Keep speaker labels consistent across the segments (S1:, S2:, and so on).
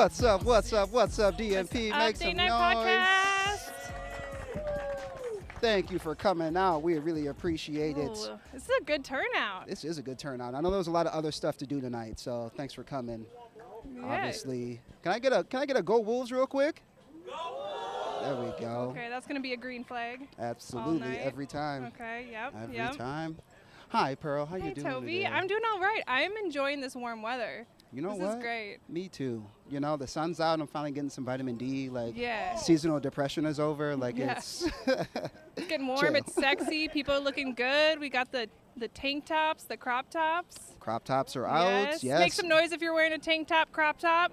S1: What's up? What's up? What's up, DMP? Make some
S2: Date Night
S1: noise.
S2: Podcast.
S1: Thank you for coming out. We really appreciate it.
S2: Ooh, this is a good turnout.
S1: This is a good turnout. I know there was a lot of other stuff to do tonight, so thanks for coming.
S2: Yeah.
S1: Obviously, can I get a Go Wolves real quick? There we go.
S2: Okay, that's gonna be a green flag.
S1: Absolutely,
S2: night.
S1: every time.
S2: Okay. Yep.
S1: Every
S2: yep.
S1: time. Hi, Pearl. How
S2: Hey,
S1: you doing
S2: Toby.
S1: today?
S2: I'm doing all right. I'm enjoying this warm weather.
S1: You know
S2: this
S1: what?
S2: is great.
S1: Me too. You know, the sun's out. I'm finally getting some vitamin D. Like,
S2: Yeah.
S1: seasonal depression is over. Like,
S2: Yeah.
S1: it's
S2: It's getting warm.
S1: Chill.
S2: It's sexy. People are looking good. We got the tank tops, the crop tops.
S1: crop tops are out.
S2: Yes.
S1: Yes.
S2: Make some noise if you're wearing a tank top, crop top.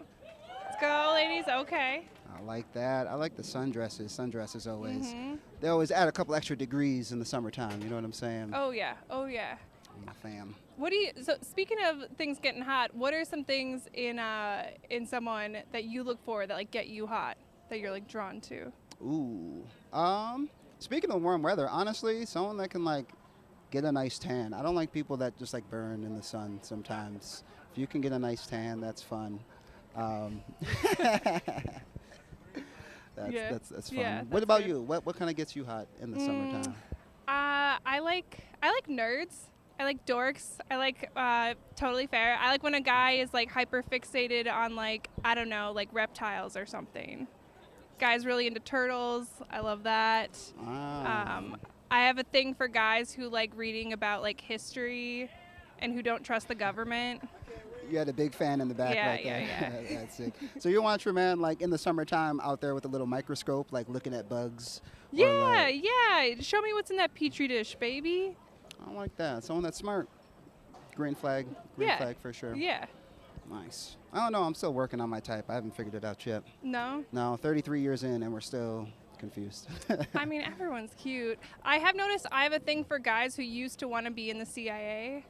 S2: Let's go, ladies. Okay.
S1: I like that. I like the sundresses. Sundresses always.
S2: Mhm.
S1: They always add a couple extra degrees in the summertime. You know what I'm saying?
S2: Oh yeah. Oh yeah.
S1: I'm a fan.
S2: What do you? So speaking of things getting hot, what are some things in someone that you look for that like get you hot, that you're like drawn to?
S1: Ooh. Speaking of warm weather, honestly, someone that can like get a nice tan. I don't like people that just like burn in the sun sometimes. If you can get a nice tan, that's fun. That's fun.
S2: Yeah,
S1: What
S2: that's
S1: about
S2: good.
S1: you? What kind of gets you hot in the summertime?
S2: I like nerds. I like dorks. I like totally fair. I like when a guy is like hyper fixated on like, I don't know, like reptiles or something. Guys really into turtles. I love that. I have a thing for guys who like reading about like history and who don't trust the government.
S1: You had a big fan in the back
S2: Yeah,
S1: right there.
S2: yeah.
S1: That's sick. So you want your man like in the summertime out there with a little microscope, like looking at bugs? Or,
S2: Yeah,
S1: like,
S2: yeah. Show me what's in that petri dish, baby.
S1: I don't like that. Someone that's smart. Green flag
S2: Yeah.
S1: flag for sure.
S2: Yeah.
S1: Nice. I don't know. I'm still working on my type. I haven't figured it out yet.
S2: No?
S1: No, 33 years in and we're still confused.
S2: I mean, everyone's cute. I have noticed I have a thing for guys who used to want to be in the CIA.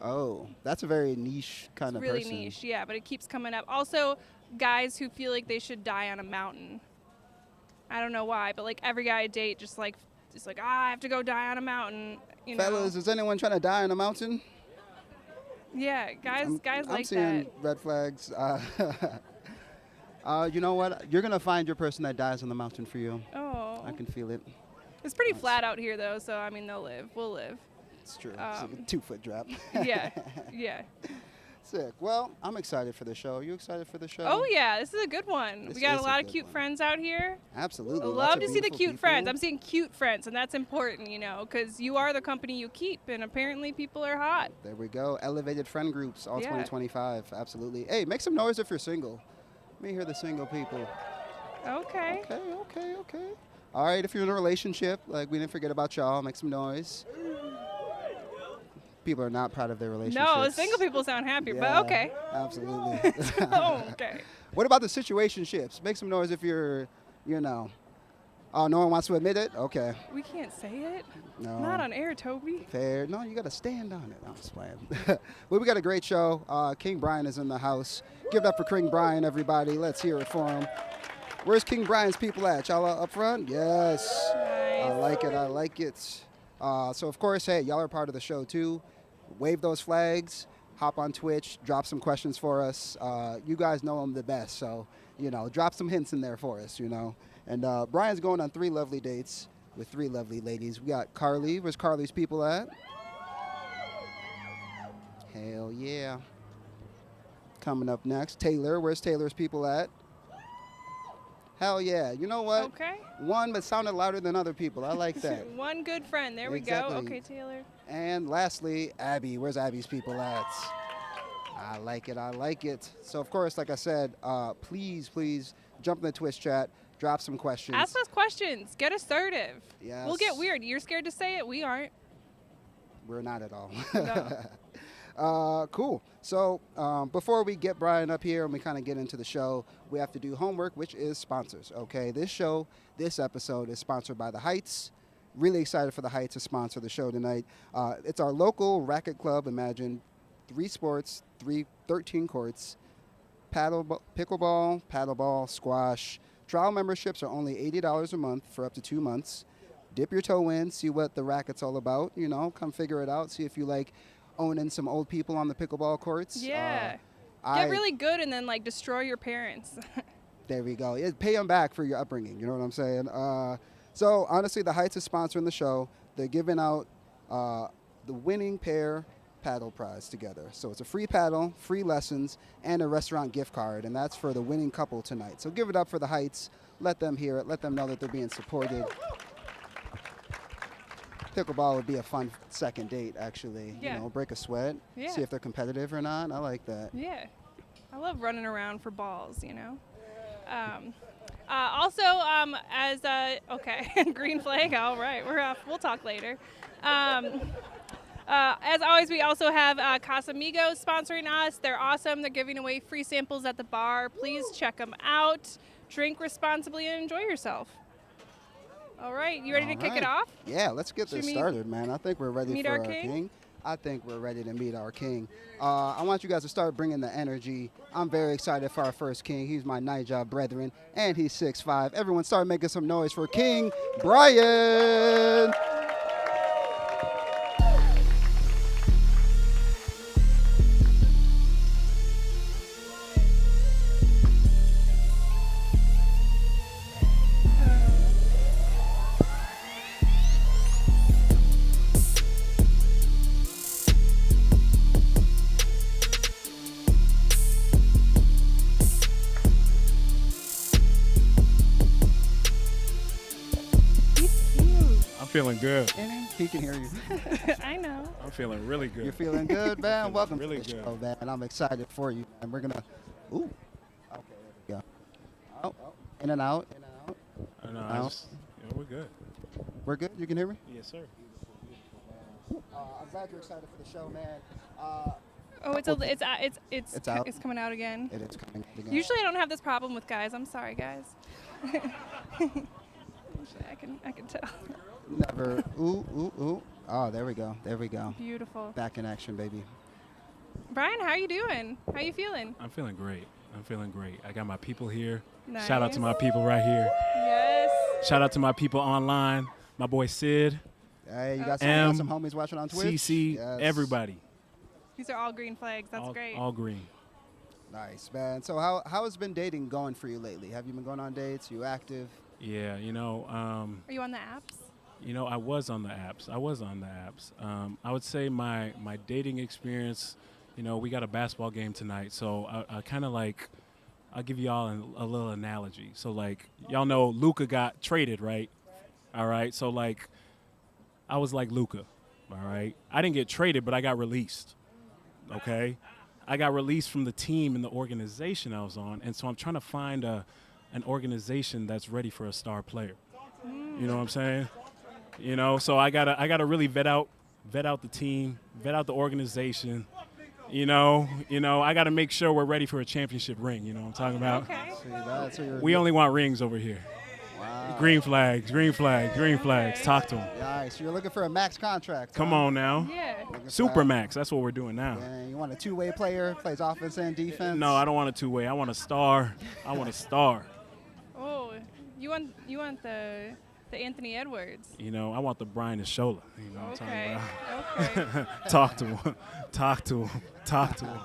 S1: Oh, that's a very niche kind of
S2: Really
S1: person.
S2: niche, yeah, but it keeps coming up. Also, guys who feel like they should die on a mountain. I don't know why, but like every guy I date just like, I have to go die on a mountain. You know?
S1: Fellas, is anyone trying to die on a mountain?
S2: Yeah, guys
S1: I'm
S2: like
S1: seeing
S2: that.
S1: red flags. You know what? You're going to find your person that dies on the mountain for you.
S2: Oh.
S1: I can feel it.
S2: It's pretty
S1: Nice.
S2: flat out here though, so I mean they'll live. We'll live.
S1: It's true. It's like a 2-foot drop.
S2: Yeah. Yeah.
S1: Sick. Well, I'm excited for the show. Are you excited for the show?
S2: Oh yeah, this is a good one.
S1: This
S2: We got
S1: is
S2: a
S1: a
S2: lot of
S1: good
S2: cute
S1: one.
S2: friends out here.
S1: Absolutely.
S2: I
S1: Lots
S2: love
S1: of
S2: to see the
S1: beautiful
S2: cute friends.
S1: people.
S2: I'm seeing cute friends, and that's important, you know, because you are the company you keep, and apparently people are hot.
S1: There we go. Elevated friend groups, all
S2: Yeah.
S1: 2025. Absolutely. Hey, make some noise if you're single. Let me hear the single people.
S2: Okay.
S1: Okay. All right, if you're in a relationship, like we didn't forget about y'all, make some noise. People are not proud of their relationships.
S2: No, single people sound happier,
S1: Yeah,
S2: but okay.
S1: Absolutely.
S2: Oh, okay.
S1: What about the situationships? Make some noise if you're, oh, no one wants to admit it? Okay.
S2: We can't say it.
S1: No.
S2: Not on air, Toby.
S1: Fair. No, you got to stand on it. I'm just playing. Well, we got a great show. King Brian is in the house. Give it up for King Brian, everybody. Let's hear it for him. Where's King Brian's people at? Y'all up front? Yes. I like it. So, of course, hey, y'all are part of the show, too. Wave those flags. Hop on Twitch. Drop some questions for us. You guys know them the best, so, drop some hints in there for us, And Brian's going on 3 lovely dates with 3 lovely ladies. We got Carly. Where's Carly's people at? Hell yeah. Coming up next, Taylor. Where's Taylor's people at? Hell yeah. You know what?
S2: Okay.
S1: One, but sounded louder than other people. I like that.
S2: One good friend. There
S1: Exactly.
S2: we go. Okay, Taylor.
S1: And lastly, Abby. Where's Abby's people at? I like it. So, of course, like I said, please jump in the Twitch chat. Drop some questions.
S2: Ask us questions. Get assertive.
S1: Yes.
S2: We'll get weird. You're scared to say it. We aren't.
S1: We're not at all.
S2: No.
S1: Cool. So before we get Brian up here and we kind of get into the show, we have to do homework, which is sponsors. Okay, this episode is sponsored by The Heights. Really excited for The Heights to sponsor the show tonight. It's our local racket club. Imagine 3 sports, 13 courts, pickleball, paddleball, squash. Trial memberships are only $80 a month for up to 2 months. Dip your toe in, see what the racket's all about. Come figure it out. See if you like owning some old people on the pickleball courts.
S2: Yeah. Get really good and then like destroy your parents.
S1: There we go. Pay them back for your upbringing. You know what I'm saying? So honestly, the Heights is sponsoring the show. They're giving out the winning pair paddle prize together. So it's a free paddle, free lessons, and a restaurant gift card, and that's for the winning couple tonight. So give it up for the Heights. Let them hear it. Let them know that they're being supported. Pickleball would be a fun second date, actually.
S2: Yeah.
S1: You know, break a sweat,
S2: Yeah.
S1: see if they're competitive or not. I like that.
S2: Yeah. I love running around for balls, you know. Also, okay, green flag. All right, we're off. We'll talk later. As always, we also have Casamigos sponsoring us. They're awesome. They're giving away free samples at the bar. Please check them out. Drink responsibly and enjoy yourself. All right, you ready to kick it off?
S1: Yeah, let's get this started, man. I think we're ready for
S2: our
S1: our king. I think we're ready to meet our king. I want you guys to start bringing the energy. I'm very excited for our first king. He's my night job brethren, and he's 6'5". Everyone start making some noise for King Brian.
S3: Feeling good.
S1: He can hear you.
S2: I know.
S3: I'm feeling really good.
S1: You're feeling good, man? Welcome
S3: really
S1: to the
S3: good.
S1: show, man. And I'm excited for you. And we're going to, ooh. Okay, there we go. Oh, in and out, in and out.
S3: I know. We're good.
S1: We're good? You can hear me?
S3: Yes, sir.
S1: I'm glad you're excited for the show, man.
S2: Oh, it's
S1: out.
S2: It's coming out again.
S1: It is coming out again.
S2: Usually I don't have this problem with guys. I'm sorry, guys. Usually I can tell.
S1: Never. Ooh. Oh, there we go. There we go.
S2: Beautiful.
S1: Back in action, baby.
S2: Brian, how are you doing? How are you feeling?
S3: I'm feeling great. I got my people here.
S2: Nice.
S3: Shout out to my people right here.
S2: Yes.
S3: Shout out to my people online. My boy Sid.
S1: Hey, you got some homies watching on Twitch?
S3: CC,
S1: yes.
S3: Everybody.
S2: These are all green flags. That's great.
S3: All green.
S1: Nice, man. So how has been dating going for you lately? Have you been going on dates? You active?
S3: Yeah,
S2: Are you on the apps?
S3: I was on the apps. I would say my dating experience, we got a basketball game tonight, so I kind of like, I'll give y'all a little analogy. So, like, y'all know Luka got traded, right? All right, so, like, I was like Luka, all right? I didn't get traded, but I got released, okay? I got released from the team and the organization I was on, and so I'm trying to find an organization that's ready for a star player. You know what I'm saying? So I gotta really vet out the team, vet out the organization. I gotta make sure we're ready for a championship ring. You know what I'm talking about?
S2: Okay.
S3: We only want rings over here.
S1: Wow.
S3: Green flags. Talk to them.
S1: Nice. You're looking for a max contract.
S3: Come on now.
S2: Yeah.
S3: Super max. That's what we're doing now.
S1: Yeah, you want a two-way player, plays offense and defense?
S3: No, I don't want a two-way. I want a star.
S2: Oh, you want the Anthony Edwards?
S3: I want the Brian Shola. You know what I'm talking about?
S2: Okay.
S3: Talk to him.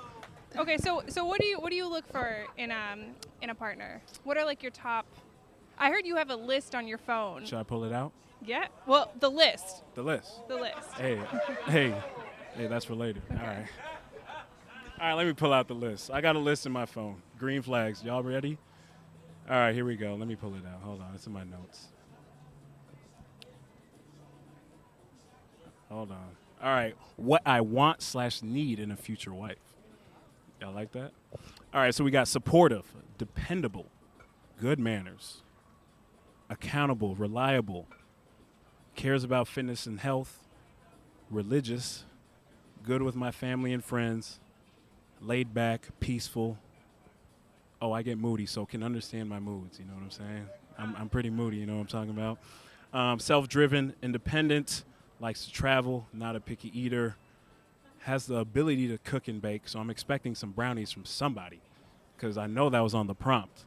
S2: Okay, so what do you look for in a partner? What are like your top? I heard you have a list on your phone.
S3: Should I pull it out?
S2: Yeah. Well, the list.
S3: The list. Hey, that's for later.
S2: Okay.
S3: All right, let me pull out the list. I got a list in my phone. Green flags. Y'all ready? All right, here we go. Let me pull it out. Hold on. It's in my notes. Hold on. All right. What I want/need in a future wife. Y'all like that? All right, so we got supportive, dependable, good manners, accountable, reliable, cares about fitness and health, religious, good with my family and friends, laid back, peaceful. Oh, I get moody, so can understand my moods. You know what I'm saying? I'm pretty moody. You know what I'm talking about? Self-driven, independent, likes to travel, not a picky eater, has the ability to cook and bake. So I'm expecting some brownies from somebody because I know that was on the prompt.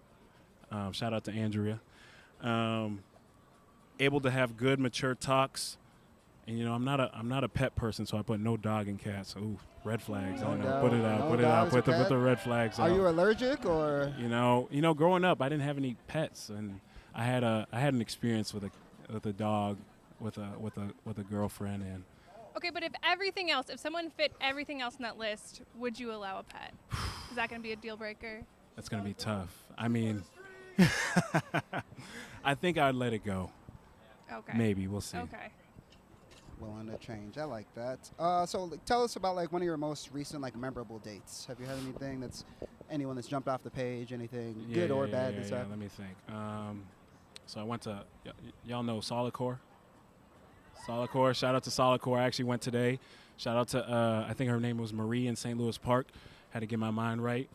S3: Shout out to Andrea. Able to have good, mature talks And I'm not a pet person, so I put no dog and cats. Ooh, red flags. I
S1: No
S3: know.
S1: dog,
S3: Put it out.
S1: no
S3: Put it out.
S1: dogs or
S3: Put the
S1: cat?
S3: red flags out.
S1: Are you allergic or?
S3: Growing up, I didn't have any pets, and I had an experience with a dog, with a girlfriend, and
S2: Okay, but if someone fit everything else on that list, would you allow a pet? Is that going to be a deal breaker?
S3: that's gonna be tough. I mean, I think I'd let it go.
S2: Okay.
S3: Maybe we'll see.
S2: Okay.
S1: Willing to change. I like that. So tell us about like one of your most recent like memorable dates. Have you had anyone that's jumped off the page? Anything good or bad?
S3: Yeah, let me think. So I went to y'all know Solid Core. Solid Core. Shout out to Solid Core. I actually went today. Shout out to I think her name was Marie in St. Louis Park. Had to get my mind right.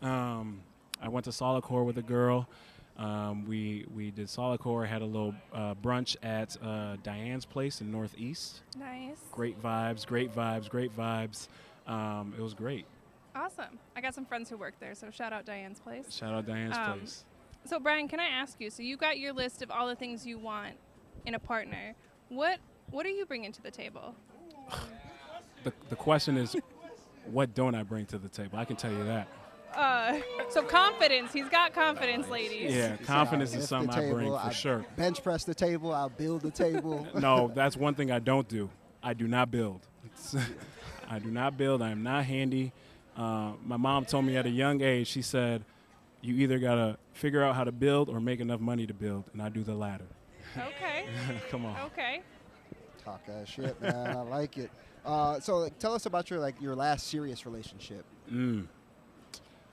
S3: I went to Solid Core with a girl. We did Solid Core, had a little brunch at Diane's place in Northeast.
S2: Nice.
S3: Great vibes. It was great.
S2: Awesome. I got some friends who work there, so shout out Diane's place.
S3: Shout out Diane's place.
S2: So Brian, can I ask you, so you got your list of all the things you want in a partner. What are you bringing to the table?
S3: The question is, what don't I bring to the table? I can tell you that.
S2: So confidence. He's got confidence, ladies.
S3: Yeah, confidence is something I bring for sure.
S1: Bench press the table. I'll build the table.
S3: No, that's one thing I don't do. I do not build. I do not build. I am not handy. My mom told me at a young age, she said, you either got to figure out how to build or make enough money to build, and I do the latter.
S2: Okay.
S3: Come on.
S2: Okay.
S1: Talk that shit, man. I like it. So like, tell us about your last serious relationship.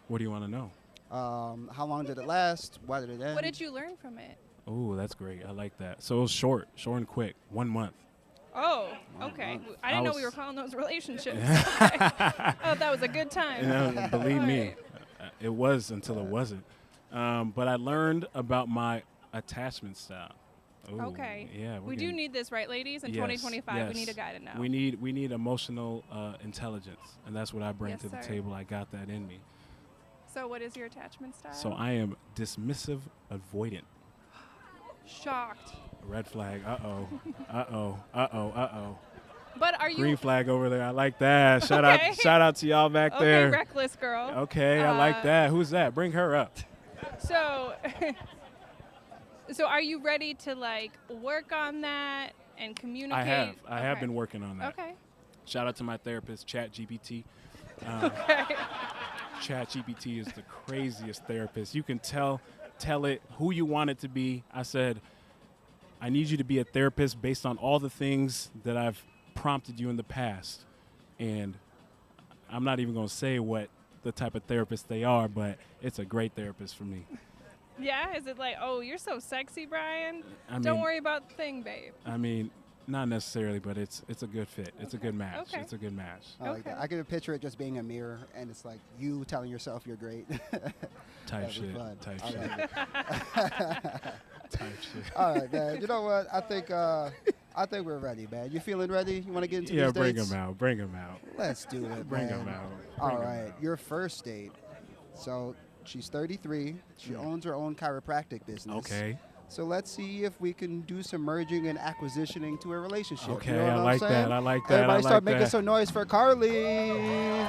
S3: What do you want to know?
S1: How long did it last? Why did it end?
S2: What did you learn from it?
S3: Oh, that's great. I like that. So it was short and quick. 1 month.
S2: Oh, okay.
S1: month.
S2: I didn't know we were calling those relationships. Oh, that was a good time.
S3: Believe me,
S2: Right.
S3: it was until it wasn't. But I learned about my attachment style. Ooh,
S2: Okay.
S3: Yeah.
S2: We do need this, right, ladies? In
S3: Yes,
S2: 2025, we
S3: yes.
S2: need a guy to know.
S3: We need emotional intelligence, and that's what I bring
S2: Yes,
S3: to the
S2: sir.
S3: table. I got that in me.
S2: So what is your attachment style?
S3: So I am dismissive, avoidant.
S2: Shocked.
S3: Red flag. Uh-oh.
S2: But are you
S3: Green flag over there. I like that.
S2: Okay.
S3: Shout out to y'all back
S2: okay?
S3: there.
S2: Reckless girl.
S3: Okay, I like that. Who's that? Bring her up.
S2: So, so are you ready to like work on that and communicate?
S3: I have been working on that.
S2: Okay.
S3: Shout out to my therapist, ChatGPT.
S2: Okay.
S3: ChatGPT is the craziest therapist. You can tell it who you want it to be. I said, I need you to be a therapist based on all the things that I've prompted you in the past. And I'm not even going to say what the type of therapist they are, but it's a great therapist for me.
S2: Yeah. Is it like, oh, you're so sexy, Brian?
S3: I
S2: Don't
S3: mean-
S2: worry about the thing, babe.
S3: I mean, not necessarily, but it's a good fit. It's a good match.
S2: Okay.
S3: It's a good match.
S1: I like that.
S2: Okay.
S1: I can picture it just being a mirror, and it's like you telling yourself you're great.
S3: Type
S1: That'd be
S3: shit.
S1: fun.
S3: Type
S1: I
S3: shit.
S1: like it.
S3: Type shit.
S1: All right, man. You know what? I think we're ready, man. You feeling ready? You want to get into
S3: Yeah,
S1: these
S3: bring
S1: dates?
S3: them out. Bring them out.
S1: Let's do it,
S3: Bring
S1: man.
S3: them out.
S1: All
S3: Bring 'em
S1: right,
S3: out.
S1: your first date. So she's 33. She owns her own chiropractic business.
S3: Okay.
S1: So let's see if we can do some merging and acquisitioning to a relationship. You
S3: Okay,
S1: know what
S3: I
S1: I'm
S3: like
S1: saying?
S3: that. I like that.
S1: Everybody
S3: I
S1: start
S3: like
S1: making
S3: that.
S1: some noise for Carly.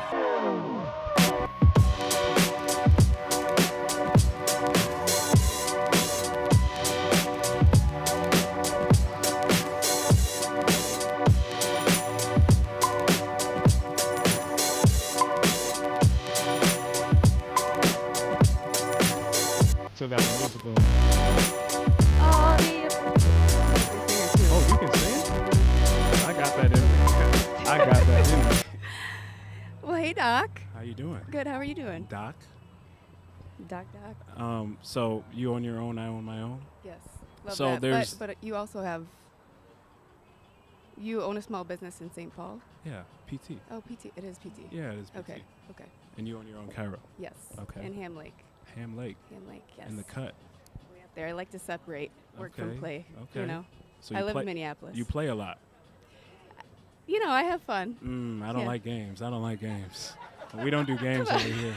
S3: So that musical. Oh, you can sing? I got that in me. I got that in me.
S4: Well, hey, Doc.
S3: How you doing?
S4: Good. How are you doing?
S3: Doc?
S4: Doc.
S3: So you own your own, I own my own?
S4: Yes. Love
S3: So
S4: that.
S3: there's-
S4: But you also have. You own a small business in St. Paul.
S3: Yeah, PT.
S4: Oh, PT. It is PT.
S3: Yeah, it is PT.
S4: Okay. Okay.
S3: And you own your own chiro.
S4: Yes.
S3: Okay.
S4: In Ham Lake.
S3: Ham Lake.
S4: Ham Lake. Yes.
S3: In the cut.
S4: Way up there. I like to separate work from
S3: Okay,
S4: play.
S3: okay.
S4: You know.
S3: So
S4: I
S3: you
S4: live
S3: play,
S4: in Minneapolis.
S3: You play a lot.
S4: You know, I have fun.
S3: I don't
S4: Yeah.
S3: like games. I don't like games. We don't do games over here.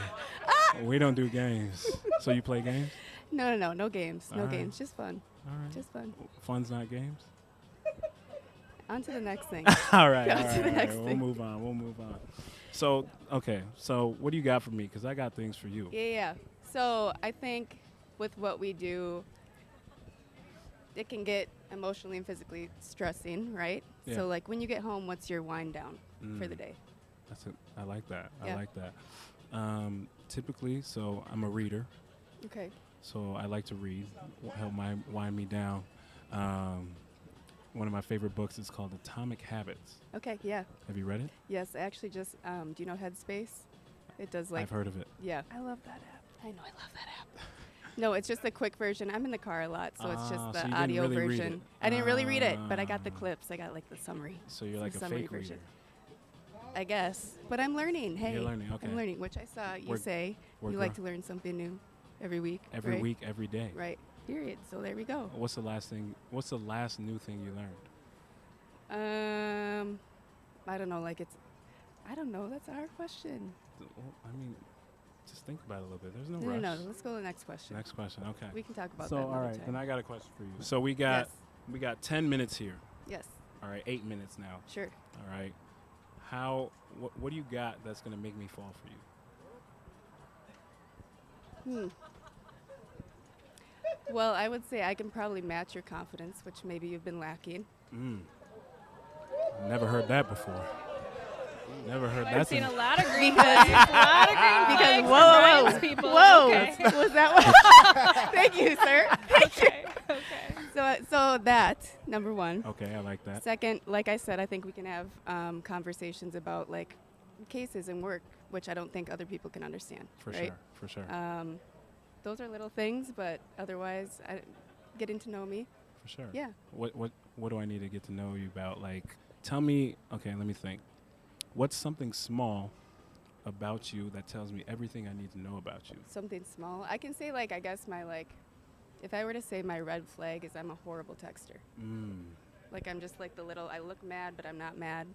S3: We don't do games. So you play games?
S4: No games. No
S3: All right.
S4: games. Just fun.
S3: All right.
S4: Just fun.
S3: Fun's not games?
S4: On to the next thing.
S3: All right,
S4: Go
S3: all
S4: to
S3: right,
S4: the
S3: all
S4: next
S3: right. We'll
S4: thing.
S3: move on. We'll move on. So, okay. So, what do you got for me? Because I got things for you.
S4: Yeah. So I think with what we do, it can get emotionally and physically stressing, right?
S3: Yeah.
S4: So like when you get home, what's your wind down for the day?
S3: I like that. I
S4: Yeah.
S3: like that. Typically, so I'm a reader.
S4: Okay.
S3: So I like to read, help wind me down. One of my favorite books is called Atomic Habits.
S4: Okay. Yeah.
S3: Have you read it?
S4: Yes. I actually just. Do you know Headspace? It does like.
S3: I've heard of it.
S4: Yeah.
S2: I love that app.
S4: I know. I love that app. No, it's just a quick version. I'm in the car a lot, so it's just
S3: So
S4: the
S3: you didn't
S4: audio
S3: really read
S4: version.
S3: it.
S4: I didn't really read it, but I got the
S3: Ah.
S4: clips. I got like the summary.
S3: So you're
S4: It's
S3: like
S4: the
S3: a
S4: summary
S3: fake
S4: version.
S3: reader.
S4: I guess. But I'm learning. Hey.
S3: You're learning, okay.
S4: I'm learning, which I saw you
S3: We're-
S4: say.
S3: we're
S4: You like
S3: grow-
S4: to learn something new every week.
S3: Every
S4: right?
S3: week, every day.
S4: Right. Period. So there we go.
S3: What's the last new thing you learned?
S4: I don't know. Like it's. I don't know. That's a hard question.
S3: Well, I mean, just think about it a little bit. There's no
S4: No,
S3: rush.
S4: no, no. Let's go to the next question.
S3: Next question. Okay.
S4: We can talk about
S3: So
S4: that
S3: all
S4: another
S3: right,
S4: time.
S3: then I got a question for you. So we got
S4: Yes.
S3: 10 minutes here.
S4: Yes.
S3: All right, 8 minutes now.
S4: Sure.
S3: All right. What do you got that's gonna make me fall for you?
S4: Well, I would say I can probably match your confidence, which maybe you've been lacking.
S3: Never heard that before. Never heard
S2: I've
S3: that.
S2: seen a lot of green flags. A lot of green
S4: Because
S2: flags.
S4: whoa,
S2: from
S4: whoa,
S2: Ryan's people.
S4: whoa,
S2: Okay.
S4: was that what? Thank you, sir.
S2: Okay. Okay.
S4: So that number one.
S3: Okay, I like that.
S4: Second, like I said, I think we can have conversations about like cases and work, which I don't think other people can understand.
S3: For
S4: right?
S3: sure. For sure.
S4: Those are little things, but otherwise, getting to know me.
S3: For sure.
S4: Yeah.
S3: What do I need to get to know you about? Like, tell me. Okay, let me think. What's something small about you that tells me everything I need to know about you?
S4: Something small. I can say like I guess my like, if I were to say my red flag is I'm a horrible texter. Like I'm just like the little I look mad but I'm not mad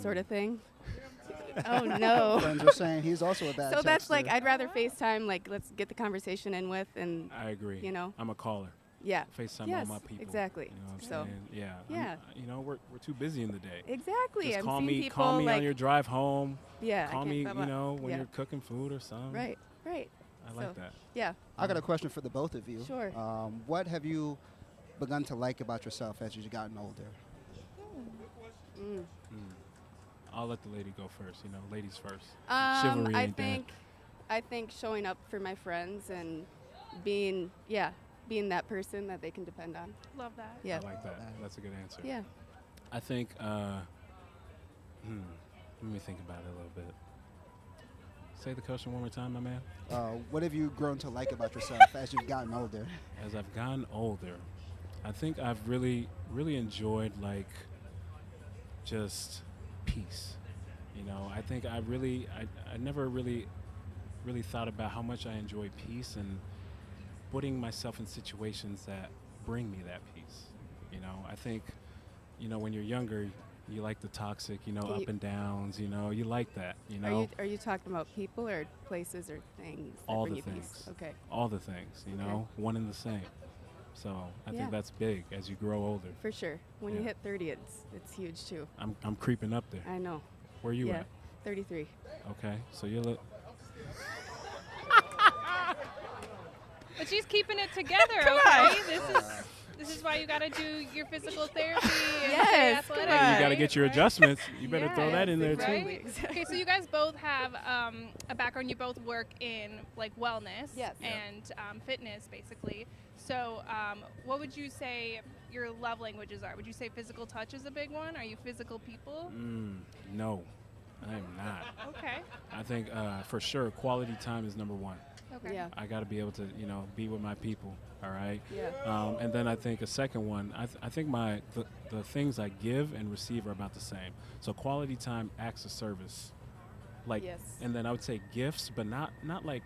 S4: sort of thing. Oh no.
S1: Friends are saying he's also a bad
S4: So that's like
S1: texter.
S4: I'd rather FaceTime, like let's get the conversation in with, and
S3: I agree.
S4: You know?
S3: I'm a caller.
S4: yeah.
S3: FaceTime
S4: Yes,
S3: all my people.
S4: exactly.
S3: You know what I'm
S4: So,
S3: saying? Yeah.
S4: yeah.
S3: You know, we're too busy in the day.
S4: Exactly.
S3: Just
S4: I'm
S3: call
S4: seeing
S3: me.
S4: people
S3: Call me
S4: like
S3: on your drive home.
S4: yeah. I
S3: Call
S4: can't
S3: me.
S4: stop
S3: You
S4: on-
S3: know, when
S4: yeah.
S3: you're cooking food or something.
S4: Right. Right.
S3: I
S4: So,
S3: like that.
S4: Yeah.
S1: I got a question for the both of you.
S4: Sure.
S1: What have you begun to like about yourself as you've gotten older?
S3: I'll let the lady go first. You know, ladies first. Chivalry
S4: I
S3: ain't dead.
S4: think showing up for my friends and being that person that they can depend on.
S2: Love that.
S4: Yeah.
S3: I like that. That's a good answer.
S4: Yeah.
S3: I think. Let me think about it a little bit. Say the question one more time, my man.
S1: What have you grown to like about yourself as you've gotten older?
S3: As I've gotten older, I think I've really, really enjoyed like just peace. You know, I think I never really thought about how much I enjoy peace and putting myself in situations that bring me that peace. You know, I think, you know, when you're younger, you like the toxic, you know,
S4: Can
S3: up
S4: you-
S3: and downs, you know, you like that, you know.
S4: Are you talking about people or places or things that
S3: All
S4: bring
S3: the
S4: you peace?
S3: things.
S4: Okay.
S3: All the things, you
S4: Okay.
S3: know, one and the same. So I
S4: Yeah.
S3: think that's big as you grow older.
S4: For sure. When you
S3: Yeah.
S4: hit 30, it's huge too.
S3: I'm creeping up there.
S4: I know.
S3: Where you
S4: yeah.
S3: at?
S4: 33.
S3: Okay, so you're
S2: But she's keeping it together, okay? This is why you gotta do your physical therapy and
S4: Yes,
S2: stay
S4: come
S2: athletic.
S4: on.
S3: you got to
S2: right?
S3: get your
S2: Right?
S3: adjustments. You better throw that in there
S2: Right?
S3: too.
S2: Okay, so you guys both have a background. You both work in like wellness
S4: Yes. Yeah.
S2: and fitness, basically. So, what would you say your love languages are? Would you say physical touch is a big one? Are you physical people?
S3: No, I am not.
S2: Okay.
S3: I think for sure quality time is number one.
S2: Okay.
S4: Yeah.
S3: I got to be able to, you know, be with my people. All right.
S4: Yeah.
S3: And then I think a second one. I think the things I give and receive are about the same. So quality time acts of service, like,
S4: Yes.
S3: and then I would say gifts, but not like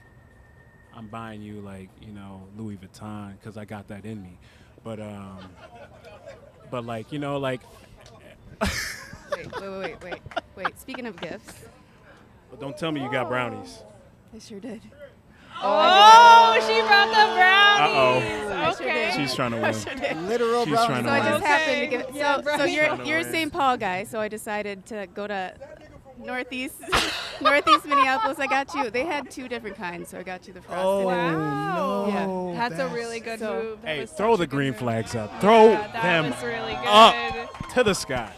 S3: I'm buying you like, you know, Louis Vuitton because I got that in me, but like, you know, like.
S4: Wait. Speaking of gifts,
S3: But don't tell me you got brownies.
S4: I sure did.
S2: Oh, she brought the brownies.
S4: I sure
S2: Okay.
S4: did.
S3: She's trying to
S4: I
S3: win.
S4: sure did.
S1: Literal
S3: She's
S1: brownie.
S3: trying to
S4: So I
S3: win.
S4: just happened to give.
S2: Yeah,
S4: So
S2: brownies.
S4: you're
S3: Trying to
S4: you're a
S3: win.
S4: St. Paul guy. So I decided to go to northeast Minneapolis. I got you. They had 2 different kinds, so I got you the frosted.
S1: Oh,
S2: Wow.
S1: no.
S2: That's a
S1: That's-
S2: really good
S4: So-
S2: move. That
S3: Hey,
S2: was
S3: throw
S2: such
S3: the
S2: a good
S3: green
S2: move.
S3: flags up. Throw
S2: Yeah, that
S3: them
S2: was really good.
S3: up to the sky.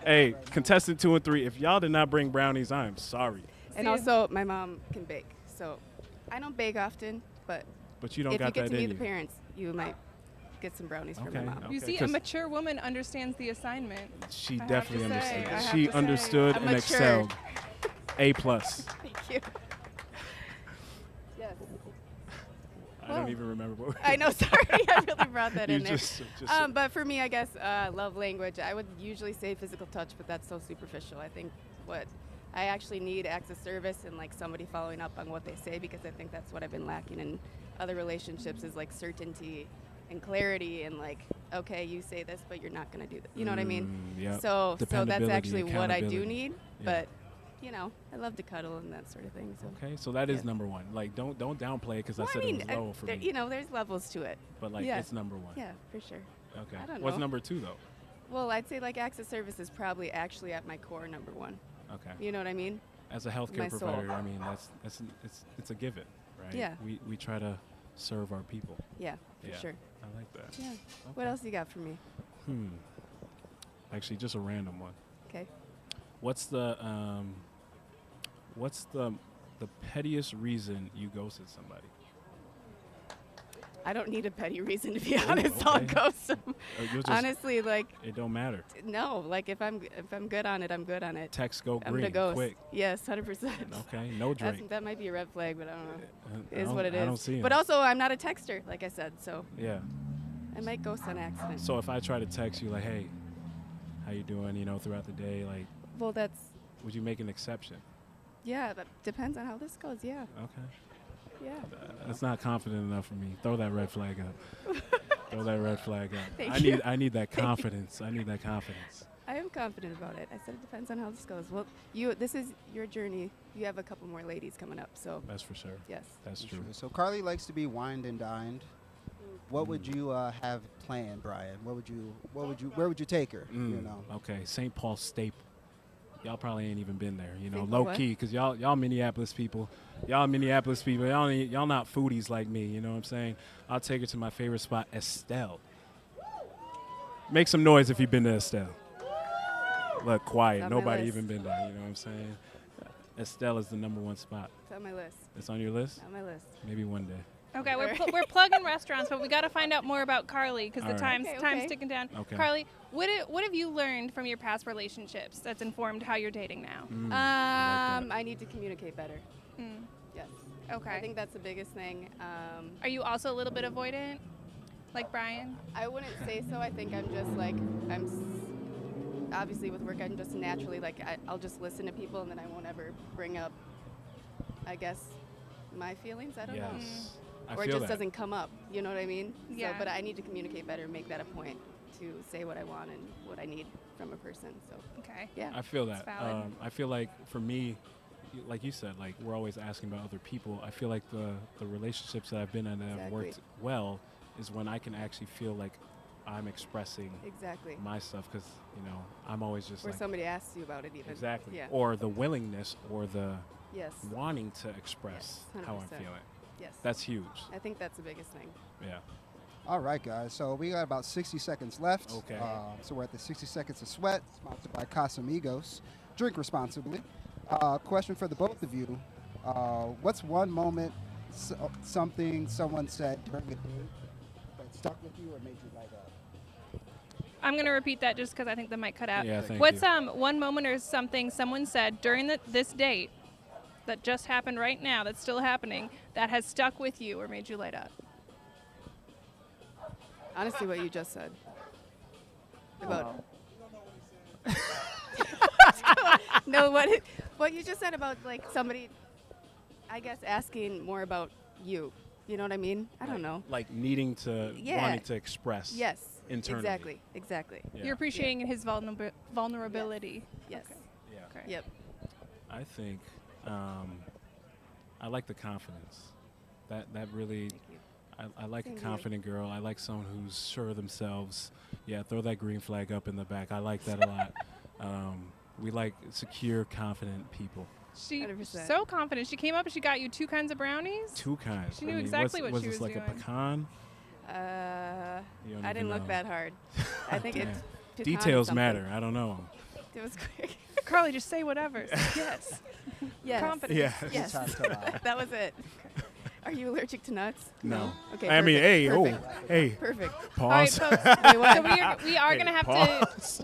S3: Hey, contestant 2 and 3, if y'all did not bring brownies, I am sorry.
S4: And
S2: See-
S4: also, my mom can bake, so I don't bake often, but
S3: But you don't
S4: if you
S3: got
S4: get
S3: that
S4: to meet
S3: in
S4: the
S3: you.
S4: parents, you might get some brownies from
S3: Okay,
S4: my mom.
S3: okay.
S2: You see, a
S3: 'cause-
S2: mature woman understands the assignment.
S3: She
S2: have
S3: definitely
S2: to say,
S3: understood.
S2: I have
S3: She
S2: to say,
S3: understood
S4: I'm
S3: and
S4: mature.
S3: excelled. A+.
S4: Thank you. Yes.
S3: I don't
S4: Whoa.
S3: even remember what.
S4: I know. Sorry, I really brought that
S3: You
S4: in there.
S3: just
S4: But for me, I guess love language. I would usually say physical touch, but that's so superficial. I think what I actually need acts of service and like somebody following up on what they say, because I think that's what I've been lacking in other relationships is like certainty and clarity and like, okay, you say this, but you're not gonna do that. You know what I mean?
S3: Yep.
S4: So that's
S3: Dependability,
S4: actually what I do
S3: accountability.
S4: need.
S3: Yeah.
S4: But you know, I love to cuddle and that sort of thing. So.
S3: Okay, so that is
S4: Yeah.
S3: number 1. Like, don't downplay it because
S4: Well,
S3: I said
S4: I mean,
S3: it was low for me.
S4: you know, there's levels to it.
S3: But like,
S4: yeah.
S3: it's number 1.
S4: Yeah, for sure.
S3: Okay.
S4: I don't
S3: What's
S4: know.
S3: number 2 though?
S4: Well, I'd say like acts of service is probably actually at my core number 1.
S3: Okay.
S4: You know what I mean?
S3: As a healthcare
S4: my soul.
S3: provider, I mean it's a given, right?
S4: Yeah.
S3: We try to serve our people.
S4: Yeah, for
S3: Yeah.
S4: sure.
S3: I like that.
S4: Yeah.
S3: Okay.
S4: What else you got for me?
S3: Actually, just a random one.
S4: Okay.
S3: What's the pettiest reason you ghosted somebody?
S4: I don't need a petty reason to be honest. I'll
S3: okay.
S4: ghost them.
S3: Or you'll just,
S4: Honestly, like
S3: it don't matter.
S4: no, like if I'm good on it, I'm good on it.
S3: Text go
S4: I'm
S3: green
S4: gonna ghost.
S3: quick.
S4: Yes, 100%.
S3: Okay, no drink.
S4: That might be a red flag, but I don't know.
S3: I
S4: It is
S3: don't-
S4: what it is.
S3: I don't see 'em.
S4: But also, I'm not a texter, like I said, so
S3: Yeah.
S4: I might ghost on accident.
S3: So if I try to text you like, hey, how you doing? You know, throughout the day, like,
S4: Well, that's
S3: would you make an exception?
S4: yeah. That depends on how this goes. Yeah.
S3: Okay.
S4: Yeah.
S3: That's not confident enough for me. Throw that red flag up. Throw that red flag up.
S4: Thank you.
S3: I need that confidence. I need that confidence.
S4: I am confident about it. I said it depends on how this goes. Well, this is your journey. You have a couple more ladies coming up, so
S3: That's for sure.
S4: yes.
S3: That's true.
S1: So Carly likes to be wined and dined. What would you have planned, Brian? Where would you take her? You know.
S3: Okay, St. Paul staple. Y'all probably ain't even been there, you know,
S4: St. Paul
S3: low
S4: what?
S3: key, because y'all Minneapolis people. Y'all not foodies like me, you know what I'm saying? I'll take her to my favorite spot, Estelle. Make some noise if you've been to Estelle. Look, quiet.
S4: It's on my
S3: Nobody
S4: list.
S3: even been there, you know what I'm saying? Estelle is the number 1 spot.
S4: It's on my list.
S3: It's on your list?
S4: On my list.
S3: Maybe one day.
S2: Okay, we're,
S4: Alright.
S2: we're plugging restaurants, but we got to find out more about Carly because the
S3: Alright.
S2: time's
S4: Okay.
S2: ticking down.
S3: Okay.
S2: Carly, what have you learned from your past relationships that's informed how you're dating now?
S3: I like that.
S4: I need to communicate better.
S2: Mm.
S4: Yes.
S2: Okay.
S4: I think that's the biggest thing.
S2: Are you also a little bit avoidant, like Brian?
S4: I wouldn't say so. I think I'm just like obviously with work. I'm just naturally like I'll just listen to people and then I won't ever bring up, I guess, my feelings. I don't know.
S3: Yes. I
S4: Or it
S3: feel
S4: just
S3: that.
S4: doesn't come up. You know what I mean?
S2: Yeah.
S4: So, but I need to communicate better, make that a point to say what I want and what I need from a person. So
S2: Okay.
S4: yeah.
S3: I feel
S2: It's
S3: that.
S2: valid.
S3: I feel like for me, like you said, like we're always asking about other people. I feel like the relationships that I've been in that have
S4: Exactly.
S3: worked well is when I can actually feel like I'm expressing
S4: Exactly.
S3: my stuff, because you know I'm always just
S4: Or
S3: like
S4: somebody asks you about it even.
S3: exactly,
S4: Yeah.
S3: or the willingness or the
S4: Yes.
S3: wanting to express
S4: Yes,
S3: how I'm
S4: 100%.
S3: feeling.
S4: Yes.
S3: That's huge.
S4: I think that's the biggest thing.
S3: Yeah.
S1: All right, guys. So we got about 60 seconds left.
S3: Okay.
S1: So we're at the 60 seconds of sweat, sponsored by Casamigos. Drink responsibly. Question for the both of you: what's one moment, something someone said during a date that stuck with you or made you light up?
S2: I'm gonna repeat that just because I think the mic cut out.
S3: Yeah. Thank
S2: What's
S3: you.
S2: one moment or something someone said during this date that just happened right now, that's still happening, that has stuck with you or made you light up?
S4: Honestly, what you just said. About no, what you just said about like somebody, I guess asking more about you. You know what I mean? I don't know.
S3: Like needing to,
S4: Yeah.
S3: wanting to express.
S4: Yes.
S3: Internally.
S4: Exactly.
S3: Yeah.
S2: You're appreciating his vulnerability.
S4: Yes.
S2: Okay.
S3: Yeah.
S2: Great.
S4: Yep.
S3: I think I like the confidence. That really, I like
S4: Same
S3: a
S4: here.
S3: confident girl. I like someone who's sure of themselves. Yeah, throw that green flag up in the back. I like that a lot. We like secure, confident people.
S2: She
S4: 100%.
S2: so confident. She came up and she got you 2 kinds of brownies.
S3: 2 kinds.
S2: She knew exactly what
S3: was
S2: she
S3: this
S2: was
S3: like
S2: doing.
S3: a pecan?
S4: I
S3: You don't
S4: didn't
S3: even
S4: look
S3: know.
S4: that hard. I think it's pecan
S3: Details
S4: something.
S3: matter. I don't know.
S4: It was quick.
S2: Carly, just say whatever. Yes.
S4: Yes.
S2: Confidence.
S3: Yeah.
S4: Yes.
S1: Time to lie.
S4: That was it. Are you allergic to nuts?
S3: No.
S4: Okay.
S3: I mean, hey,
S4: perfect.
S3: hey,
S4: Perfect.
S2: All right,
S3: pause.
S2: folks.
S4: Wait, what?
S2: So we are
S3: Hey,
S2: gonna have
S3: pause.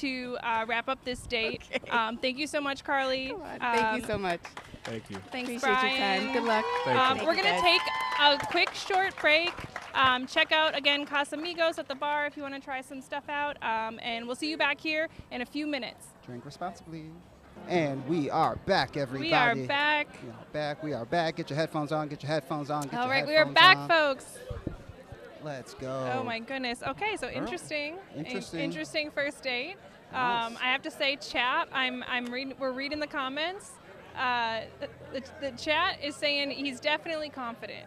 S2: to wrap up this date.
S4: Okay.
S2: Thank you so much, Carly.
S4: Come on. Thank you so much.
S3: Thank you.
S2: Thanks,
S4: Appreciate
S2: Brian.
S4: your time. Good luck.
S3: Thank you.
S2: We're gonna
S4: guys.
S2: take a quick short break. Check out again Casamigos at the bar if you want to try some stuff out. And we'll see you back here in a few minutes.
S1: Drink responsibly. And we are back, everybody.
S2: We are back.
S1: We are back. We are back. Get your headphones on. Get your headphones on. Get
S2: All
S1: your
S2: right, we are
S1: headphones
S2: back,
S1: on.
S2: folks.
S1: Let's go.
S2: Oh my goodness. Okay, so interesting.
S1: Interesting.
S2: Interesting first date.
S1: Nice.
S2: I have to say, chat. I'm reading. We're reading the comments. The chat is saying he's definitely confident.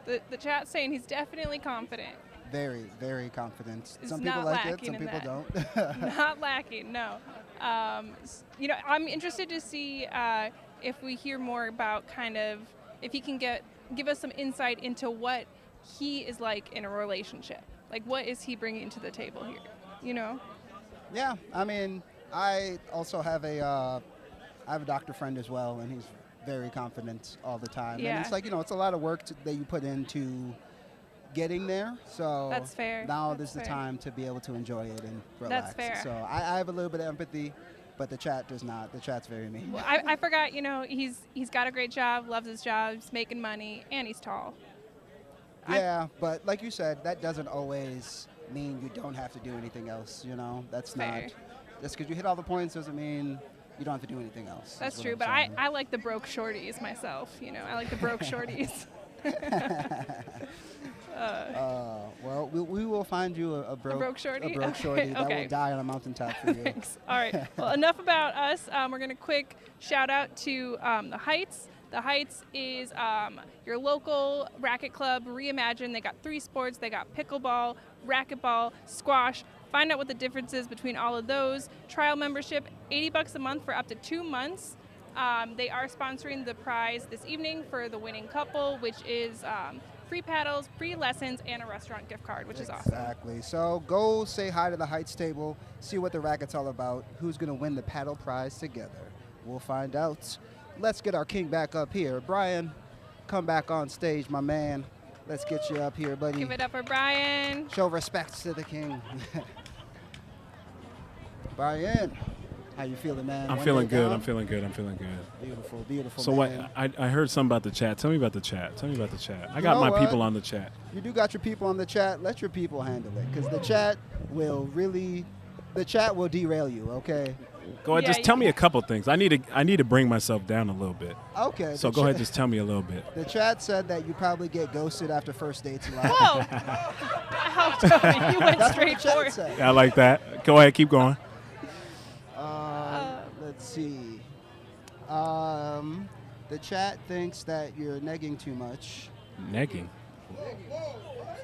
S2: The chat's saying he's definitely confident.
S1: Very, very confident.
S2: It's
S1: Some people
S2: not
S1: like it.
S2: lacking
S1: Some
S2: in
S1: people
S2: that.
S1: don't.
S2: Not lacking. No. I'm interested to see if we hear more about kind of if he can give us some insight into what he is like in a relationship. Like, what is he bringing to the table here? You know?
S1: Yeah, I mean, I also have I have a doctor friend as well, and he's very confident all the time.
S2: Yeah.
S1: And it's like, it's a lot of work that you put into getting there. So
S2: That's fair.
S1: now
S2: That's
S1: there's the
S2: fair.
S1: time to be able to enjoy it and relax.
S2: That's fair.
S1: So I have a little bit of empathy, but the chat does not. The chat's very mean.
S2: Well, I forgot. He's got a great job, loves his job, he's making money, and he's tall.
S1: Yeah, but like you said, that doesn't always mean you don't have to do anything else. That's
S2: Fair.
S1: not. Just because you hit all the points doesn't mean you don't have to do anything else. is
S2: That's
S1: what
S2: true,
S1: I'm
S2: but
S1: saying.
S2: I like the broke shorties myself. I like the broke shorties.
S1: Well, we will find you a broke
S2: shorty?
S1: A broke
S2: Okay,
S1: shorty that
S2: okay.
S1: will die on a mountaintop for you.
S2: Thanks. All right. Well, enough about us. We're going to quick shout out to the Heights. The Heights is your local racket club reimagined. They got 3 sports. They got pickleball, racquetball, squash. Find out what the difference is between all of those. Trial membership, $80 a month for up to 2 months. They are sponsoring the prize this evening for the winning couple, which is free paddles, free lessons, and a restaurant gift card, which is awesome.
S1: Exactly. So go say hi to the Heights table, see what the racket's all about, who's going to win the paddle prize together. We'll find out. Let's get our king back up here. Brian, come back on stage, my man. Let's get you up here, buddy.
S2: Give it up for Brian.
S1: Show respect to the king. Brian, how you feeling, man?
S3: I'm
S1: One
S3: feeling
S1: day
S3: good.
S1: down?
S3: I'm feeling good. I'm feeling good.
S1: Beautiful, beautiful.
S3: So
S1: man.
S3: I heard something about the chat. Tell me about the chat. Tell me about the chat. I
S1: You
S3: got
S1: know
S3: my
S1: what?
S3: people on the chat.
S1: You do got your people on the chat. Let your people handle it, because the chat will derail you. Okay.
S3: Go ahead.
S2: Yeah,
S3: Just tell me a couple things. I need to bring myself down a little bit.
S1: Okay.
S3: So
S1: the
S3: go ahead.
S1: chat-
S3: Just tell me a little bit.
S1: The chat said that you probably get ghosted after first dates live.
S2: Whoa! How Tony, you went
S1: That's
S2: straight
S1: what the chat
S2: forward.
S1: said.
S3: I like that. Go ahead. Keep going.
S1: Let's see. The chat thinks that you're negging too much.
S3: Negging.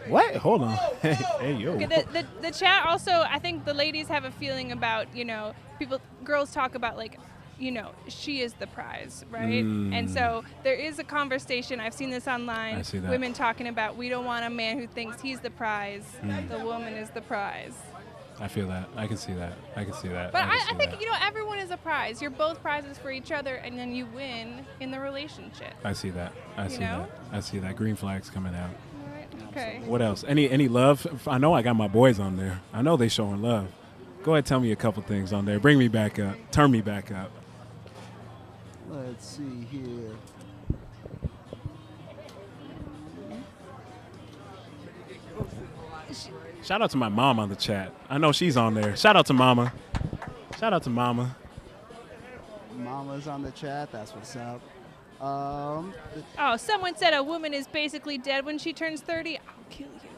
S3: What? Hold on. Hey yo.
S2: Okay, the chat also, I think the ladies have a feeling about, girls talk about like, she is the prize, right? And so there is a conversation, I've seen this online,
S3: I see that.
S2: women talking about, we don't want a man who thinks he's the prize, the woman is the prize.
S3: I feel that. I can see that. I can see that.
S2: But
S3: can
S2: I
S3: see
S2: think,
S3: that.
S2: everyone is a prize. You're both prizes for each other, and then you win in the relationship.
S3: I see that. I see
S2: know?
S3: that. I see that. Green flags coming out.
S2: All right? Okay.
S3: What else? Any love? I know I got my boys on there. I know they showing love. Go ahead, tell me a couple things on there. Bring me back up. Turn me back up.
S1: Let's see here.
S3: Shout out to my mom on the chat. I know she's on there. Shout out to mama. Shout out to mama.
S1: Mama's on the chat. That's what's up.
S2: Oh, someone said a woman is basically dead when she turns 30. I'll kill you.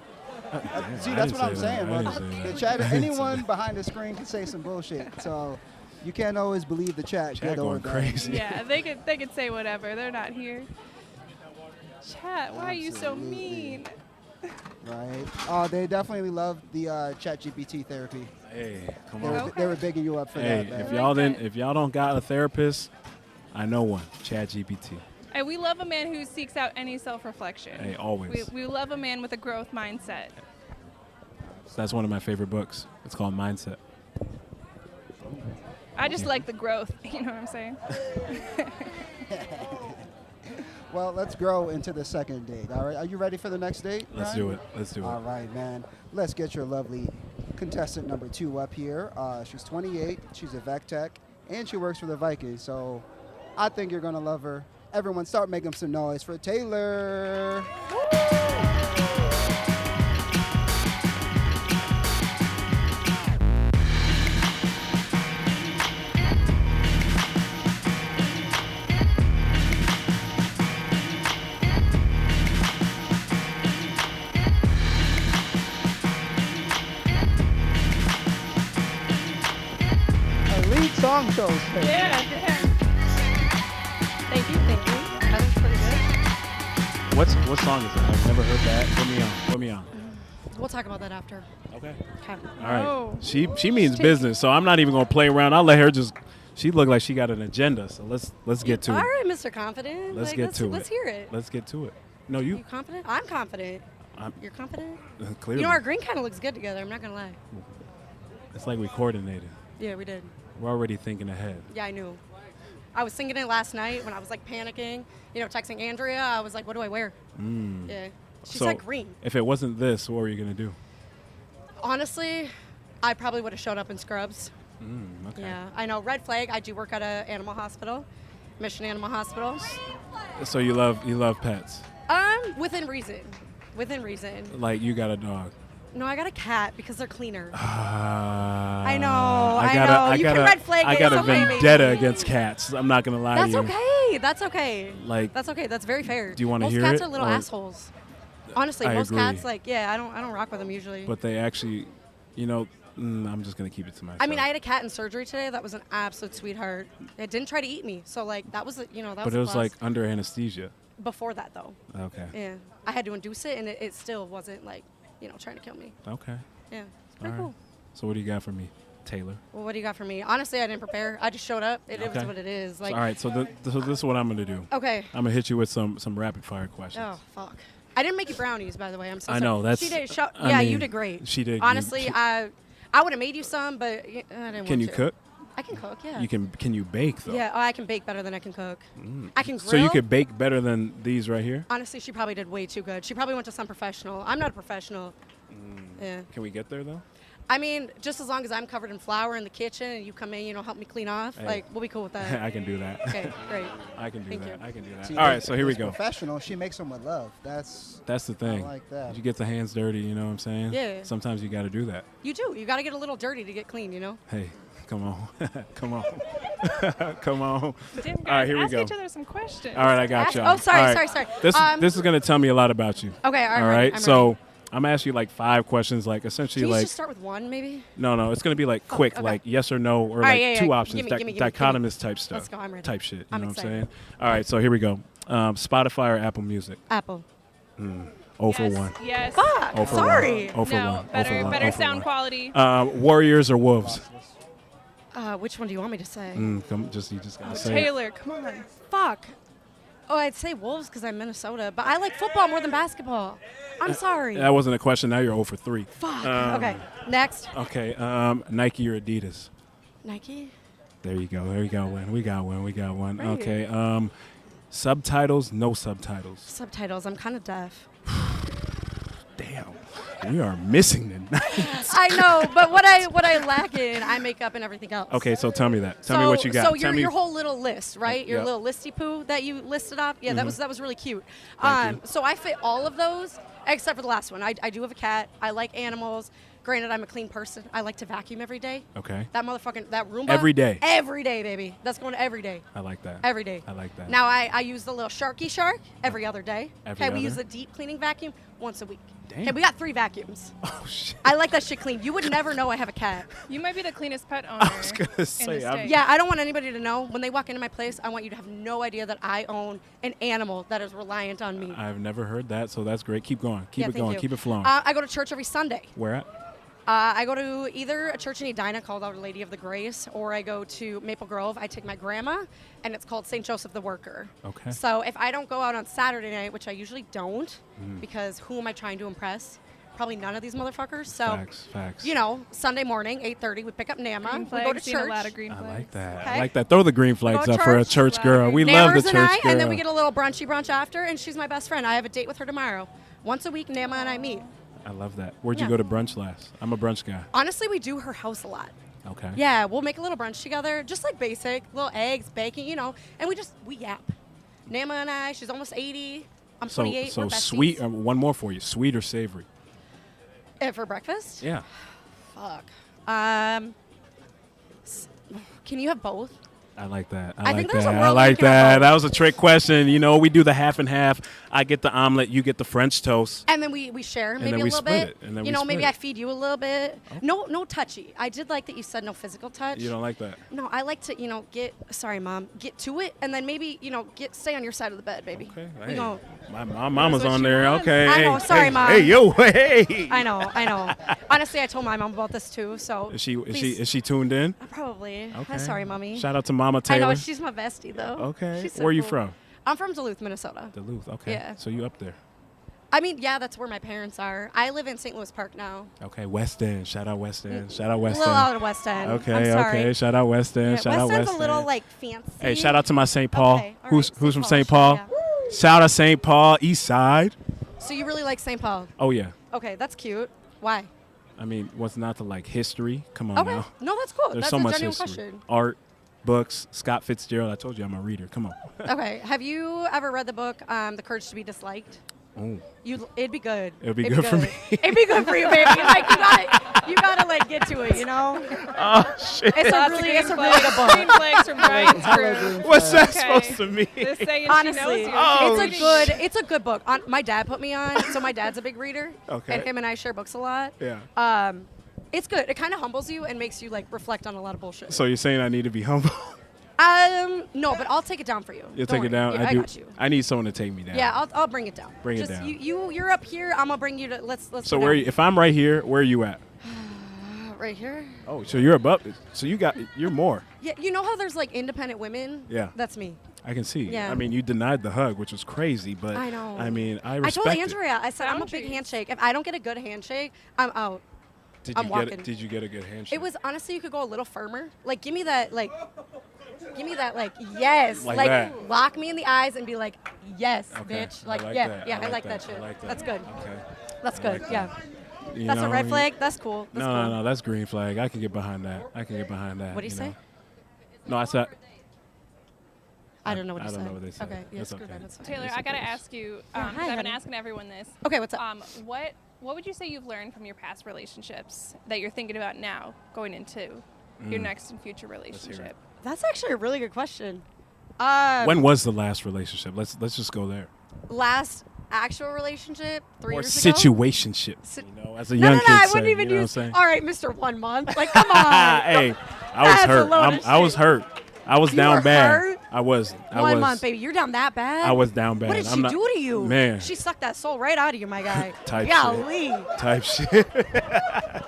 S1: See,
S3: I
S1: that's
S3: didn't
S1: what I'm
S3: say
S1: saying.
S3: that. I
S1: But
S3: didn't say
S1: the
S3: that.
S1: chat,
S3: I didn't say
S1: anyone
S3: that.
S1: behind the screen can say some bullshit. So you can't always believe the chat.
S3: Chat
S1: good or
S3: going
S1: bad.
S3: crazy.
S2: Yeah, they could say whatever. They're not here. Chat, why are you so
S1: Absolutely.
S2: mean?
S1: Right. Oh, they definitely love the ChatGPT therapy.
S3: Hey, come
S1: They
S3: on.
S1: were,
S2: Okay.
S1: they were bigging you up for
S3: Hey,
S1: that.
S3: if
S1: Man.
S3: y'all
S2: like
S3: didn't,
S2: that.
S3: if y'all don't got a therapist, I know one. ChatGPT.
S2: Hey, we love a man who seeks out any self-reflection.
S3: Hey, always.
S2: We love a man with a growth mindset.
S3: That's one of my favorite books. It's called Mindset.
S2: I just like the growth. You know what I'm saying?
S1: Well, let's grow into the second date. All right. Are you ready for the next date?
S3: Let's
S1: Ryan?
S3: do it. Let's do
S1: All
S3: it.
S1: right, man. Let's get your lovely contestant number 2 up here. She's 28. She's a VEC tech, and she works for the Vikings. So I think you're going to love her. Everyone start making some noise for Taylor. Elite song shows.
S2: Yeah.
S5: Thank you. That was pretty good.
S3: What song is it? I've never heard that. Put me on.
S5: We'll talk about that after.
S3: Okay.
S5: Okay.
S3: All right.
S2: Oh.
S3: She means business, so I'm not even gonna play around. I'll let her just. She looked like she got an agenda, so let's get to
S5: All
S3: it.
S5: right, Mr. Confident.
S3: Let's
S5: Like,
S3: get to it.
S5: Let's hear it.
S3: Let's get to it. No,
S5: You
S3: you.
S5: confident? I'm confident.
S3: I'm
S5: You're confident?
S3: clearly.
S5: You know, our green kind of looks good together. I'm not gonna lie.
S3: It's like we coordinated.
S5: Yeah, we did.
S3: We're already thinking ahead.
S5: Yeah, I knew. I was thinking it last night when I was like panicking. You know, texting Andrea. I was like, "What do I wear?" Yeah. She's
S3: So,
S5: like green.
S3: If it wasn't this, what were you gonna do?
S5: Honestly, I probably would have showed up in scrubs.
S3: Okay.
S5: Yeah, I know. Red flag. I do work at an animal hospital, Mission Animal Hospital.
S3: So you love pets.
S5: Within reason. Within reason.
S3: Like you got a dog.
S5: No, I got a cat because they're cleaner.
S3: I
S5: know,
S3: I
S5: I
S3: got
S5: know.
S3: A,
S5: You can red flag
S3: I
S5: it,
S3: got
S5: it's
S3: a
S5: okay,
S3: vendetta
S5: baby.
S3: against cats. I'm not gonna lie
S5: That's
S3: to you.
S5: okay. That's okay.
S3: Like-
S5: that's okay. That's very fair.
S3: Do you wanna
S5: Most
S3: hear
S5: cats
S3: it,
S5: are little
S3: or-
S5: assholes. Honestly,
S3: I
S5: most
S3: agree.
S5: cats like I don't rock with them usually.
S3: But they actually, I'm just gonna keep it to myself.
S5: I mean, I had a cat in surgery today. That was an absolute sweetheart. It didn't try to eat me, so like that was that
S3: But
S5: was.
S3: it
S5: a
S3: was
S5: plus.
S3: like under anesthesia.
S5: before that though.
S3: Okay.
S5: Yeah, I had to induce it, and it still wasn't like trying to kill me.
S3: Okay.
S5: Yeah, it's
S3: All
S5: pretty
S3: right.
S5: cool.
S3: So what do you got for me, Taylor?
S5: Well, what do you got for me? Honestly, I didn't prepare. I just showed up. It is
S3: Okay.
S5: what it is. Like,
S3: All right. So this is what I'm gonna do.
S5: okay.
S3: I'm gonna hit you with some rapid fire questions.
S5: Oh fuck! I didn't make you brownies, by the way. I'm so
S3: I
S5: sorry.
S3: know, that's-
S5: She did.
S3: I
S5: Yeah,
S3: mean,
S5: you did great.
S3: she did.
S5: Honestly, I would have made you some, but I didn't want
S3: Can you
S5: to.
S3: cook?
S5: I can cook. Yeah.
S3: Can you bake though?
S5: Yeah. Oh, I can bake better than I can cook. I can grill.
S3: So you could bake better than these right here?
S5: Honestly, she probably did way too good. She probably went to some professional. I'm not a professional. Yeah.
S3: Can we get there though?
S5: I mean, just as long as I'm covered in flour in the kitchen and you come in, help me clean off,
S3: Hey.
S5: like we'll be cool with that.
S3: I can do that.
S5: Okay, great.
S3: I can do
S5: Thank
S3: that.
S5: you.
S3: I can do that.
S1: See,
S3: All right. So here we
S1: this
S3: go.
S1: Professional. She makes them with love. That's
S3: That's the thing.
S1: I like that.
S3: You get the hands dirty. You know what I'm saying?
S5: Yeah.
S3: Sometimes you got to do that.
S5: You do. You got to get a little dirty to get clean,
S3: Hey, come on, come on, come on.
S2: Damn, guys,
S3: All right, here we
S2: ask
S3: go.
S2: each other some questions.
S3: All right, I got
S5: Ask-
S3: you.
S5: oh, sorry.
S3: This is gonna tell me a lot about you.
S5: Okay,
S3: All
S5: right.
S3: right. So I'm gonna ask you like 5 questions, like essentially
S5: Can you
S3: like
S5: just start with one, maybe?
S3: no, it's gonna be like quick,
S5: okay.
S3: like yes or no, or
S5: right,
S3: like
S5: yeah,
S3: 2
S5: yeah.
S3: options,
S5: Gimme, gimme, gimme.
S3: dichotomous type stuff.
S5: Let's go, I'm ready.
S3: Type shit. You
S5: I'm
S3: know
S5: excited.
S3: what I'm saying? All right, so here we go. Spotify or Apple Music?
S5: Apple.
S3: 0 for 1.
S2: Yes.
S5: Fuck.
S3: 0 for
S5: Sorry.
S3: 1. 0 for 1.
S2: No,
S3: 0 for
S2: better
S3: 1. 0
S2: better
S3: for
S2: sound
S3: 1.
S2: quality.
S3: Warriors or Wolves?
S5: Which one do you want me to say?
S3: You just gotta say it.
S2: Taylor, come on.
S5: Fuck. Oh, I'd say Wolves because I'm Minnesota, but I like football more than basketball. I'm sorry.
S3: That wasn't a question. Now you're 0 for 3.
S5: Fuck. Okay. Next.
S3: Okay. Nike or Adidas?
S5: Nike.
S3: There you go. We got one.
S5: Right.
S3: Okay. Subtitles, no subtitles.
S5: Subtitles. I'm kind of deaf.
S3: Damn. We are missing tonight.
S5: I know, but what I lack in, I make up and everything else.
S3: Okay, so tell me that. Tell me what you got.
S5: So
S3: Tell me.
S5: your whole little list, right? Your
S3: Yep.
S5: little listy poo that you listed off. Yeah, that was really cute.
S3: Thank you.
S5: So I fit all of those except for the last one. I do have a cat. I like animals. Granted, I'm a clean person. I like to vacuum every day.
S3: Okay.
S5: That Roomba.
S3: Every day?
S5: Every day, baby. That's going every day.
S3: I like that.
S5: Every day.
S3: I like that.
S5: Now I use the little Sharky Shark every other day.
S3: Every
S5: okay, we
S3: other?
S5: use the deep cleaning vacuum once a week.
S3: Damn.
S5: Okay, we got 3 vacuums.
S3: Oh shit.
S5: I like that shit clean. You would never know I have a cat.
S2: You might be the cleanest pet owner.
S3: I was gonna
S2: in
S3: say,
S2: the
S3: I'm-
S2: state.
S5: Yeah, I don't want anybody to know. When they walk into my place, I want you to have no idea that I own an animal that is reliant on me.
S3: I've never heard that, so that's great. Keep going. Keep
S5: Yeah,
S3: it
S5: thank
S3: going.
S5: you.
S3: Keep it flowing.
S5: I go to church every Sunday.
S3: Where at?
S5: I go to either a church in Edina called Our Lady of the Grace, or I go to Maple Grove. I take my grandma, and it's called St. Joseph the Worker.
S3: Okay.
S5: So if I don't go out on Saturday night, which I usually don't, because who am I trying to impress? Probably none of these motherfuckers. So,
S3: Facts.
S5: you know, Sunday morning, 8:30, we pick up Nama.
S2: Green
S5: We
S2: flags,
S5: go to
S2: seen a
S5: church.
S2: lot of green
S3: I
S2: flags.
S3: like that.
S5: Okay.
S3: I like that. Throw the green flags
S5: to
S3: up for a
S5: church.
S3: church girl. We
S2: Neighbors
S3: love the
S5: Neighbors
S3: church
S5: and I,
S3: girl.
S5: and then we get a little brunchy brunch after, and she's my best friend. I have a date with her tomorrow. Once a week, Nama and I meet.
S3: I love that. Where'd you
S5: Yeah.
S3: go to brunch last? I'm a brunch guy.
S5: Honestly, we do her house a lot.
S3: Okay.
S5: Yeah, we'll make a little brunch together, just like basic, little eggs, bacon, you know, and we yap. Nama and I, she's almost 80. I'm 28.
S3: So
S5: we're besties.
S3: sweet. One more for you. Sweet or savory?
S5: For breakfast?
S3: Yeah.
S5: Fuck. Can you have both?
S3: I like that.
S5: I
S3: I
S5: think
S3: like
S5: there's a
S3: that. I
S5: world where you
S3: like
S5: can have
S3: that.
S5: both.
S3: That was a trick question. You know, we do the half and half. I get the omelet. You get the French toast.
S5: And then we share maybe
S3: then
S5: a
S3: we
S5: little
S3: split
S5: bit.
S3: it, and then
S5: you
S3: we
S5: know,
S3: split
S5: maybe
S3: it.
S5: I feed you a little bit. No touchy. I did like that you said no physical touch.
S3: You don't like that?
S5: No, I like to, sorry, Mom, get to it, and then maybe, stay on your side of the bed, baby.
S3: Okay.
S5: We
S3: Hey,
S5: gon-
S3: my mama's
S2: what
S3: on
S2: she
S3: there.
S2: wants.
S3: Okay.
S5: I
S3: hey,
S5: know. Sorry,
S3: hey,
S5: Mom.
S3: Hey, yo. Hey.
S5: I know. Honestly, I told my mom about this too, so.
S3: Is she tuned in?
S5: Probably.
S3: Okay.
S5: I'm sorry, Mommy.
S3: Shout out to Mama
S5: I
S3: Taylor.
S5: know, she's my bestie, though.
S3: Okay.
S5: She's so
S3: Where you
S5: cool.
S3: from?
S5: I'm from Duluth, Minnesota.
S3: Duluth. Okay.
S5: Yeah.
S3: So you up there?
S5: I mean, yeah, that's where my parents are. I live in St. Louis Park now.
S3: Okay. West End. Shout out West End. Shout out
S5: A
S3: West
S5: little
S3: End.
S5: out of West End.
S3: Okay.
S5: I'm sorry.
S3: Okay. Shout out West End.
S5: Yeah,
S3: Shout out
S5: West End's
S3: West
S5: a little,
S3: End.
S5: like, fancy.
S3: Hey, shout out to my St. Paul.
S5: Okay, all
S3: Who's
S5: right,
S3: from
S5: St.
S3: St.
S5: Paul,
S3: Paul?
S5: yeah.
S3: Shout out St. Paul, East Side.
S5: So you really like St. Paul?
S3: Oh yeah.
S5: Okay, that's cute. Why?
S3: I mean, what's not to like history? Come on
S5: Okay.
S3: now.
S5: No, that's cool.
S3: There's
S5: That's
S3: so
S5: a
S3: much
S5: genuine
S3: history.
S5: question.
S3: Art, books, Scott Fitzgerald. I told you I'm a reader. Come on.
S5: Okay. Have you ever read the book The Courage to be Disliked?
S3: Ooh.
S5: It'd be good.
S3: It'd be good for me.
S5: It'd be good for you, baby. Like you gotta like get to it, you know.
S3: Oh shit.
S5: It's a
S2: Lots of
S5: really
S2: green
S5: good book.
S2: Green flags from Brian's
S1: Hello,
S2: crew.
S1: green
S3: What's that
S2: Okay.
S3: supposed to mean?
S2: Just saying
S5: Honestly,
S2: she knows you.
S3: Oh,
S5: it's a good book. My dad put me on, so my dad's a big reader.
S3: Okay.
S5: And him and I share books a lot.
S3: Yeah.
S5: It's good. It kind of humbles you and makes you like reflect on a lot of bullshit.
S3: So you're saying I need to be humble?
S5: No, but I'll take it down for you.
S3: You'll
S5: Don't
S3: take it
S5: worry.
S3: down.
S5: Yeah,
S3: I
S5: I
S3: do.
S5: got you.
S3: I need someone to take me down.
S5: Yeah, I'll bring it down.
S3: Bring it
S5: Just
S3: down.
S5: you're up here. I'm gonna bring you to let's.
S3: So
S5: go
S3: where?
S5: down.
S3: If I'm right here, where are you at?
S5: Right here.
S3: Oh, so you're above. So you're more.
S5: Yeah, you know how there's like independent women?
S3: Yeah.
S5: That's me.
S3: I can see.
S5: Yeah.
S3: I mean, you denied the hug, which was crazy, but
S5: I know.
S3: I mean, I
S5: I
S3: respect
S5: told
S3: it.
S5: Andrea, I said I'm a big
S2: Boundaries.
S5: handshake. If I don't get a good handshake, I'm out.
S3: Did
S5: I'm
S3: you get
S5: walking.
S3: it? Did you get a good handshake?
S5: It was honestly you could go a little firmer. Like give me that like yes.
S3: Like that.
S5: lock me in the eyes and be like, yes,
S3: Okay.
S5: bitch. Like,
S3: I like
S5: yeah,
S3: that.
S5: yeah,
S3: I
S5: I like
S3: that.
S5: that shit.
S3: I like that.
S5: That's good.
S3: Okay.
S5: That's
S3: I
S5: good.
S3: like
S5: Yeah.
S3: that. You
S5: That's a
S3: know,
S5: red flag. That's cool. That's cool.
S3: No, that's green flag. I can get behind that. I can get behind that.
S5: What do you say?
S3: know. No, I said.
S5: I don't know what
S3: I
S5: you
S3: don't
S5: said.
S3: know what they said.
S5: Okay, yeah,
S3: It's
S5: screw
S3: okay.
S5: that. That's fine.
S2: Taylor,
S3: Yes,
S2: I
S3: it
S2: gotta
S3: is.
S2: ask you.
S5: Yeah,
S2: 'Cause
S5: hi,
S2: I've been
S5: honey.
S2: asking everyone this.
S5: Okay, what's up?
S2: What would you say you've learned from your past relationships that you're thinking about now, going into your next and future
S3: hear it.
S2: relationship?
S5: That's actually a really good question.
S3: When was the last relationship? Let's just go there.
S5: Last actual relationship, 3
S3: Or
S5: years ago?
S3: situationship.
S5: Si-
S3: You know, as a
S5: No,
S3: young
S5: no,
S3: kid
S5: no, I
S3: say,
S5: wouldn't even
S3: you know
S5: use.
S3: what I'm saying?
S5: All right, Mr. 1 month. Like, come on.
S3: Hey, I was
S5: That's a
S3: hurt.
S5: load of
S3: I was
S5: shit.
S3: hurt. I was
S5: You
S3: down
S5: were
S3: bad.
S5: hurt?
S3: I was.
S5: 1 month, baby. You're down that bad?
S3: I was down bad.
S5: What did
S3: I'm
S5: she
S3: not-
S5: do to you?
S3: Man.
S5: She sucked that soul right out of you, my guy.
S3: Type
S5: Golly.
S3: Type shit.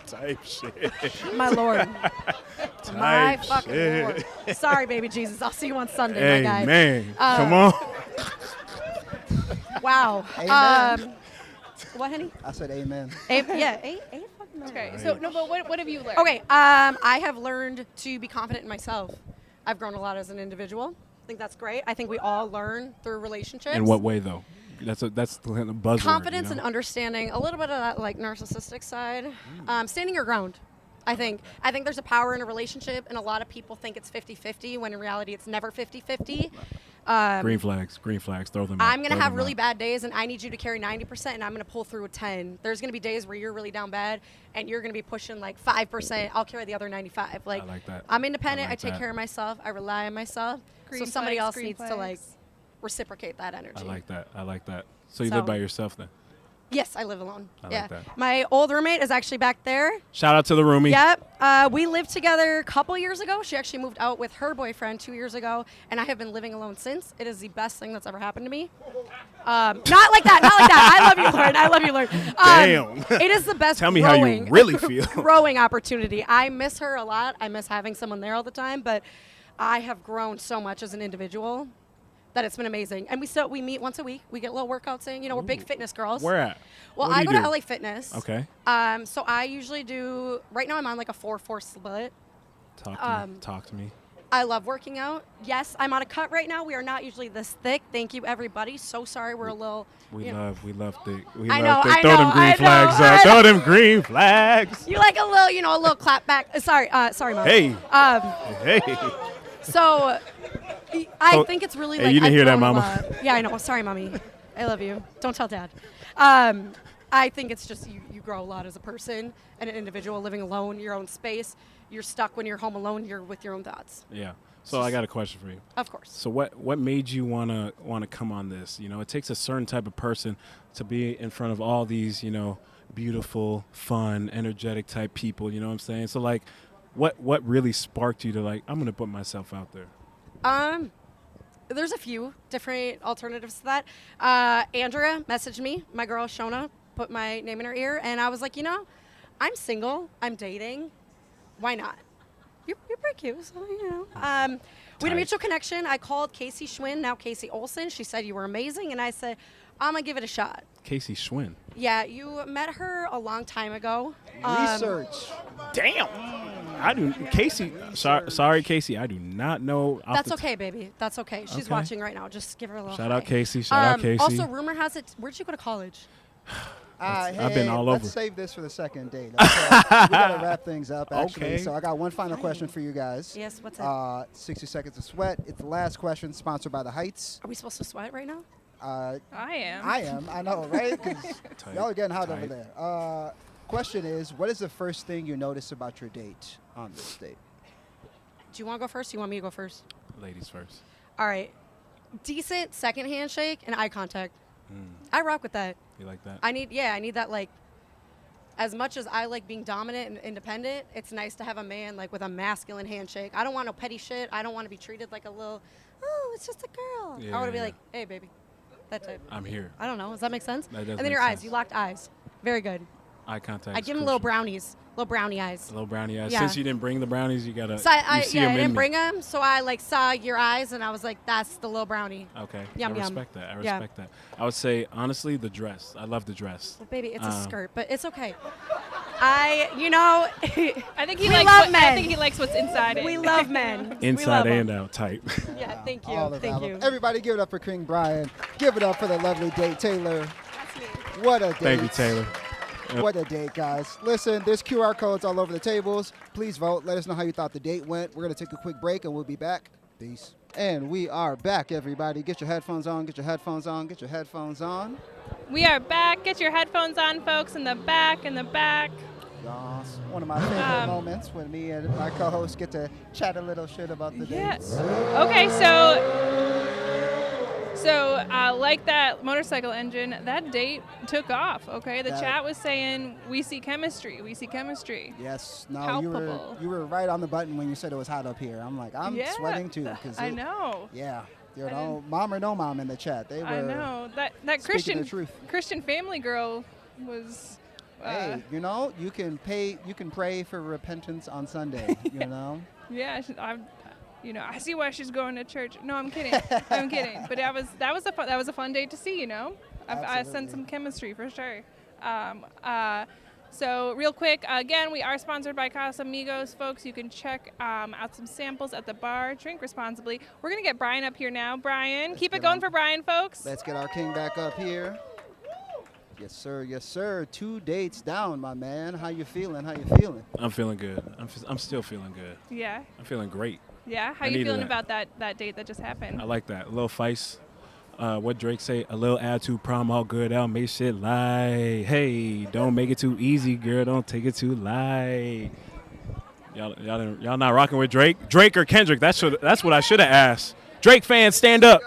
S3: Type shit.
S5: My lord. My
S3: Type
S5: fucking
S3: shit.
S5: lord. Sorry, baby Jesus. I'll see you on Sunday,
S3: Hey,
S5: my guy.
S3: man. Come on.
S5: Wow.
S1: Amen.
S5: What, honey?
S1: I said amen.
S5: Yeah, fucking
S2: Okay, so no, but what have you learned?
S5: Okay, I have learned to be confident in myself. I've grown a lot as an individual. I think that's great. I think we all learn through relationships.
S3: In what way, though? That's the buzzword.
S5: Confidence
S3: you know?
S5: and understanding, a little bit of that like narcissistic side, standing your ground. I think there's a power in a relationship, and a lot of people think it's 50-50 when in reality it's never 50-50.
S3: Green flags. Throw them.
S5: I'm going to
S3: throw
S5: have
S3: them
S5: really
S3: out.
S5: bad days, and I need you to carry 90%, and I'm going to pull through a 10. There's going to be days where you're really down bad, and you're going to be pushing like 5%. I'll carry the other 95. Like,
S3: I like that.
S5: I'm independent.
S3: I like
S5: I take
S3: that.
S5: care of myself. I rely on myself.
S2: Green
S5: so somebody
S2: flags,
S5: else
S2: green
S5: needs to
S2: flags.
S5: like reciprocate that energy.
S3: I like that. So you
S5: So-
S3: live by yourself then?
S5: Yes, I live alone.
S3: I
S5: yeah.
S3: like that.
S5: My old roommate is actually back there.
S3: Shout out to the roomie.
S5: Yep. We lived together a couple years ago. She actually moved out with her boyfriend 2 years ago, and I have been living alone since. It is the best thing that's ever happened to me. Not like that. Not like that. I love you, Lauren. I love you, Lauren.
S3: Damn.
S5: It is the best.
S3: Tell me how you really feel.
S5: Growing opportunity. I miss her a lot. I miss having someone there all the time, but I have grown so much as an individual that it's been amazing. And we meet once a week. We get little workouts in. You know, we're big fitness girls.
S3: Where at?
S5: Well,
S3: What do
S5: I
S3: you
S5: go
S3: do?
S5: to LA Fitness.
S3: Okay.
S5: So I usually do. Right now, I'm on like a 4-4 split.
S3: Talk to me.
S5: I love working out. Yes, I'm on a cut right now. We are not usually this thick. Thank you, everybody. So sorry, we're a little.
S3: We
S5: you know.
S3: love thick. We
S5: I
S3: love
S5: know,
S3: thick.
S5: I
S3: Throw
S5: know,
S3: them green
S5: I know,
S3: flags
S5: I
S3: up.
S5: know.
S3: Throw them green flags.
S5: You like a little clap back. Sorry, mom.
S3: Hey. Hey.
S5: So, I think it's really
S3: Hey,
S5: like.
S3: you didn't
S5: I've
S3: hear that,
S5: grown a
S3: mama.
S5: lot. Yeah, I know. Sorry, mommy. I love you. Don't tell dad. I think it's just you grow a lot as a person and an individual living alone, your own space. You're stuck when you're home alone. You're with your own thoughts.
S3: Yeah. So I got a question for you.
S5: Of course.
S3: So what made you wanna come on this? You know, it takes a certain type of person to be in front of all these, you know, beautiful, fun, energetic type people. You know what I'm saying? So like, what really sparked you to like, I'm gonna put myself out there?
S5: There's a few different alternatives to that. Andrea messaged me. My girl Shona put my name in her ear, and I was like, you know, I'm single. I'm dating. Why not? You're pretty cute, so you know. We had a mutual connection. I called Casey Schwinn, now Casey Olsen. She said you were amazing, and I said, I'm gonna give it a shot.
S3: Casey Schwinn.
S5: Yeah, you met her a long time ago.
S1: Research.
S3: Damn. I do. Casey. Sorry, Casey. I do not know.
S5: That's okay, baby. That's okay. She's
S3: Okay.
S5: watching right now. Just give her a little
S3: Shout
S5: hi.
S3: out Casey. Shout out Casey.
S5: Also, rumor has it. Where'd you go to college?
S3: I've been all
S1: let's
S3: over.
S1: save this for the second date. Okay? We gotta wrap things up, actually.
S3: Okay.
S1: So I got one final question for you guys.
S5: Yes, what's that?
S1: 60 seconds of sweat. It's the last question, sponsored by the Heights.
S5: Are we supposed to sweat right now?
S2: I am.
S1: I am. I know, right? 'Cause
S3: Tight.
S1: y'all are getting hot over
S3: Tight.
S1: there. Question is, what is the first thing you notice about your date on this date?
S5: Do you want to go first? Do you want me to go first?
S3: Ladies first.
S5: All right. Decent second handshake and eye contact. I rock with that.
S3: You like that?
S5: I need that, like, as much as I like being dominant and independent, it's nice to have a man like with a masculine handshake. I don't want no petty shit. I don't want to be treated like a little, oh, it's just a girl. I want to be
S3: Yeah.
S5: like, hey, baby, that type.
S3: I'm here.
S5: I don't know. Does that make sense?
S3: That does
S5: and then
S3: make
S5: your
S3: sense.
S5: eyes. You locked eyes. Very good.
S3: Eye contact.
S5: I give him little brownies, little brownie eyes.
S3: Little brownie eyes.
S5: Yeah.
S3: Since you didn't bring the brownies, you gotta.
S5: So I
S3: you see them
S5: I
S3: in
S5: didn't
S3: me.
S5: bring them, so I like saw your eyes and I was like, that's the little brownie.
S3: Okay.
S5: Yum,
S3: I
S5: yum.
S3: respect that. I
S5: Yeah.
S3: respect that. I would say honestly, the dress. I love the dress.
S5: Well, baby, it's a
S3: Um,
S5: skirt, but it's okay.
S2: I think he
S5: We
S2: likes.
S5: love men.
S2: I think he likes what's inside it.
S5: we love men. We
S3: Inside
S5: love 'em.
S3: and out type.
S5: Yeah, thank you.
S1: All of
S5: Thank
S1: that.
S5: you.
S1: Everybody give it up for King Brian. Give it up for the lovely date, Taylor.
S5: That's me.
S1: What a date.
S3: Thank you, Taylor.
S1: What a date, guys. Listen, there's QR codes all over the tables. Please vote. Let us know how you thought the date went. We're going to take a quick break, and we'll be back. Peace. And we are back, everybody. Get your headphones on. Get your headphones on. Get your headphones on.
S2: We are back. Get your headphones on, folks, in the back, in the back.
S1: Yes. One of my favorite moments when me and my co-host get to chat a little shit about the
S2: Yes.
S1: dates.
S2: Okay, so like that motorcycle engine, that date took off. Okay, the
S1: That-
S2: chat was saying we see chemistry. We see chemistry.
S1: Yes. No,
S2: Palpable.
S1: you were right on the button when you said it was hot up here. I'm like, I'm
S2: Yeah,
S1: sweating too. 'Cause
S2: I know.
S1: Yeah. You
S2: I
S1: know, mom or no mom in the chat. They were.
S2: I know that
S1: speaking
S2: Christian
S1: the truth.
S2: Christian family girl was.
S1: Hey, you know, you can pray for repentance on Sunday, you know?
S2: Yeah, I see why she's going to church. No, I'm kidding. I'm kidding. But that was a fun date to see. You know, I
S1: Absolutely.
S2: sent some chemistry for sure. So real quick, again, we are sponsored by Casamigos, folks. You can check out some samples at the bar. Drink responsibly. We're gonna get Brian up here now. Brian, keep it
S1: get
S2: going
S1: on.
S2: for Brian, folks.
S1: Let's get our king back up here. Yes, sir. Yes, sir. 2 dates down, my man. How you feeling? How you feeling?
S3: I'm feeling good. I'm still feeling good.
S2: Yeah,
S3: I'm feeling great.
S2: yeah. How
S3: I
S2: you
S3: needed
S2: feeling
S3: that.
S2: about that date that just happened?
S3: I like that. A little feist. What Drake say? A little attitude, problem, all good. I'll make shit light. Hey, don't make it too easy, girl. Don't take it too light. Y'all not rocking with Drake? Drake or Kendrick? That's what I should have asked. Drake fans, stand up.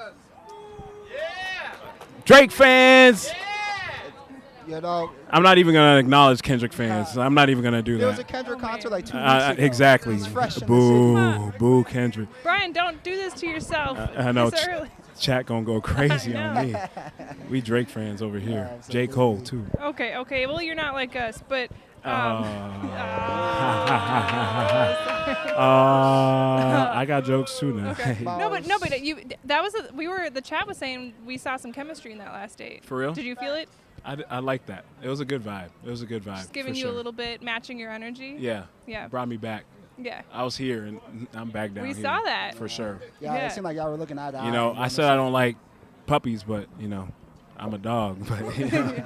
S3: Drake fans.
S1: You know,
S3: I'm not even gonna acknowledge Kendrick fans. I'm not even gonna do
S1: there was a
S3: that.
S1: Kendrick concert like 2 weeks ago.
S3: Exactly.
S1: He's fresh in the
S3: Boo, boo, Kendrick.
S2: Brian, don't do this to yourself.
S3: I know.
S2: This early.
S3: Chat gonna go crazy
S2: I
S3: on
S2: know.
S3: me. We Drake fans over here.
S1: Yeah,
S3: J. Cole too.
S2: Okay. Well, you're not like us, but.
S3: I got jokes too now.
S2: Okay. No, but the chat was saying we saw some chemistry in that last date.
S3: For real?
S2: Did you feel it?
S3: I like that. It was a good vibe.
S2: Just giving
S3: for
S2: you
S3: sure.
S2: a little bit, matching your energy.
S3: Yeah.
S2: Yeah.
S3: Brought me back.
S2: Yeah.
S3: I was here and I'm back down
S2: We
S3: here.
S2: saw that.
S3: For sure.
S1: Yeah,
S2: Yeah.
S1: it seemed like y'all were looking eye to eye.
S3: You know, I said I don't like puppies, but I'm a dog. But
S2: Well, it
S3: know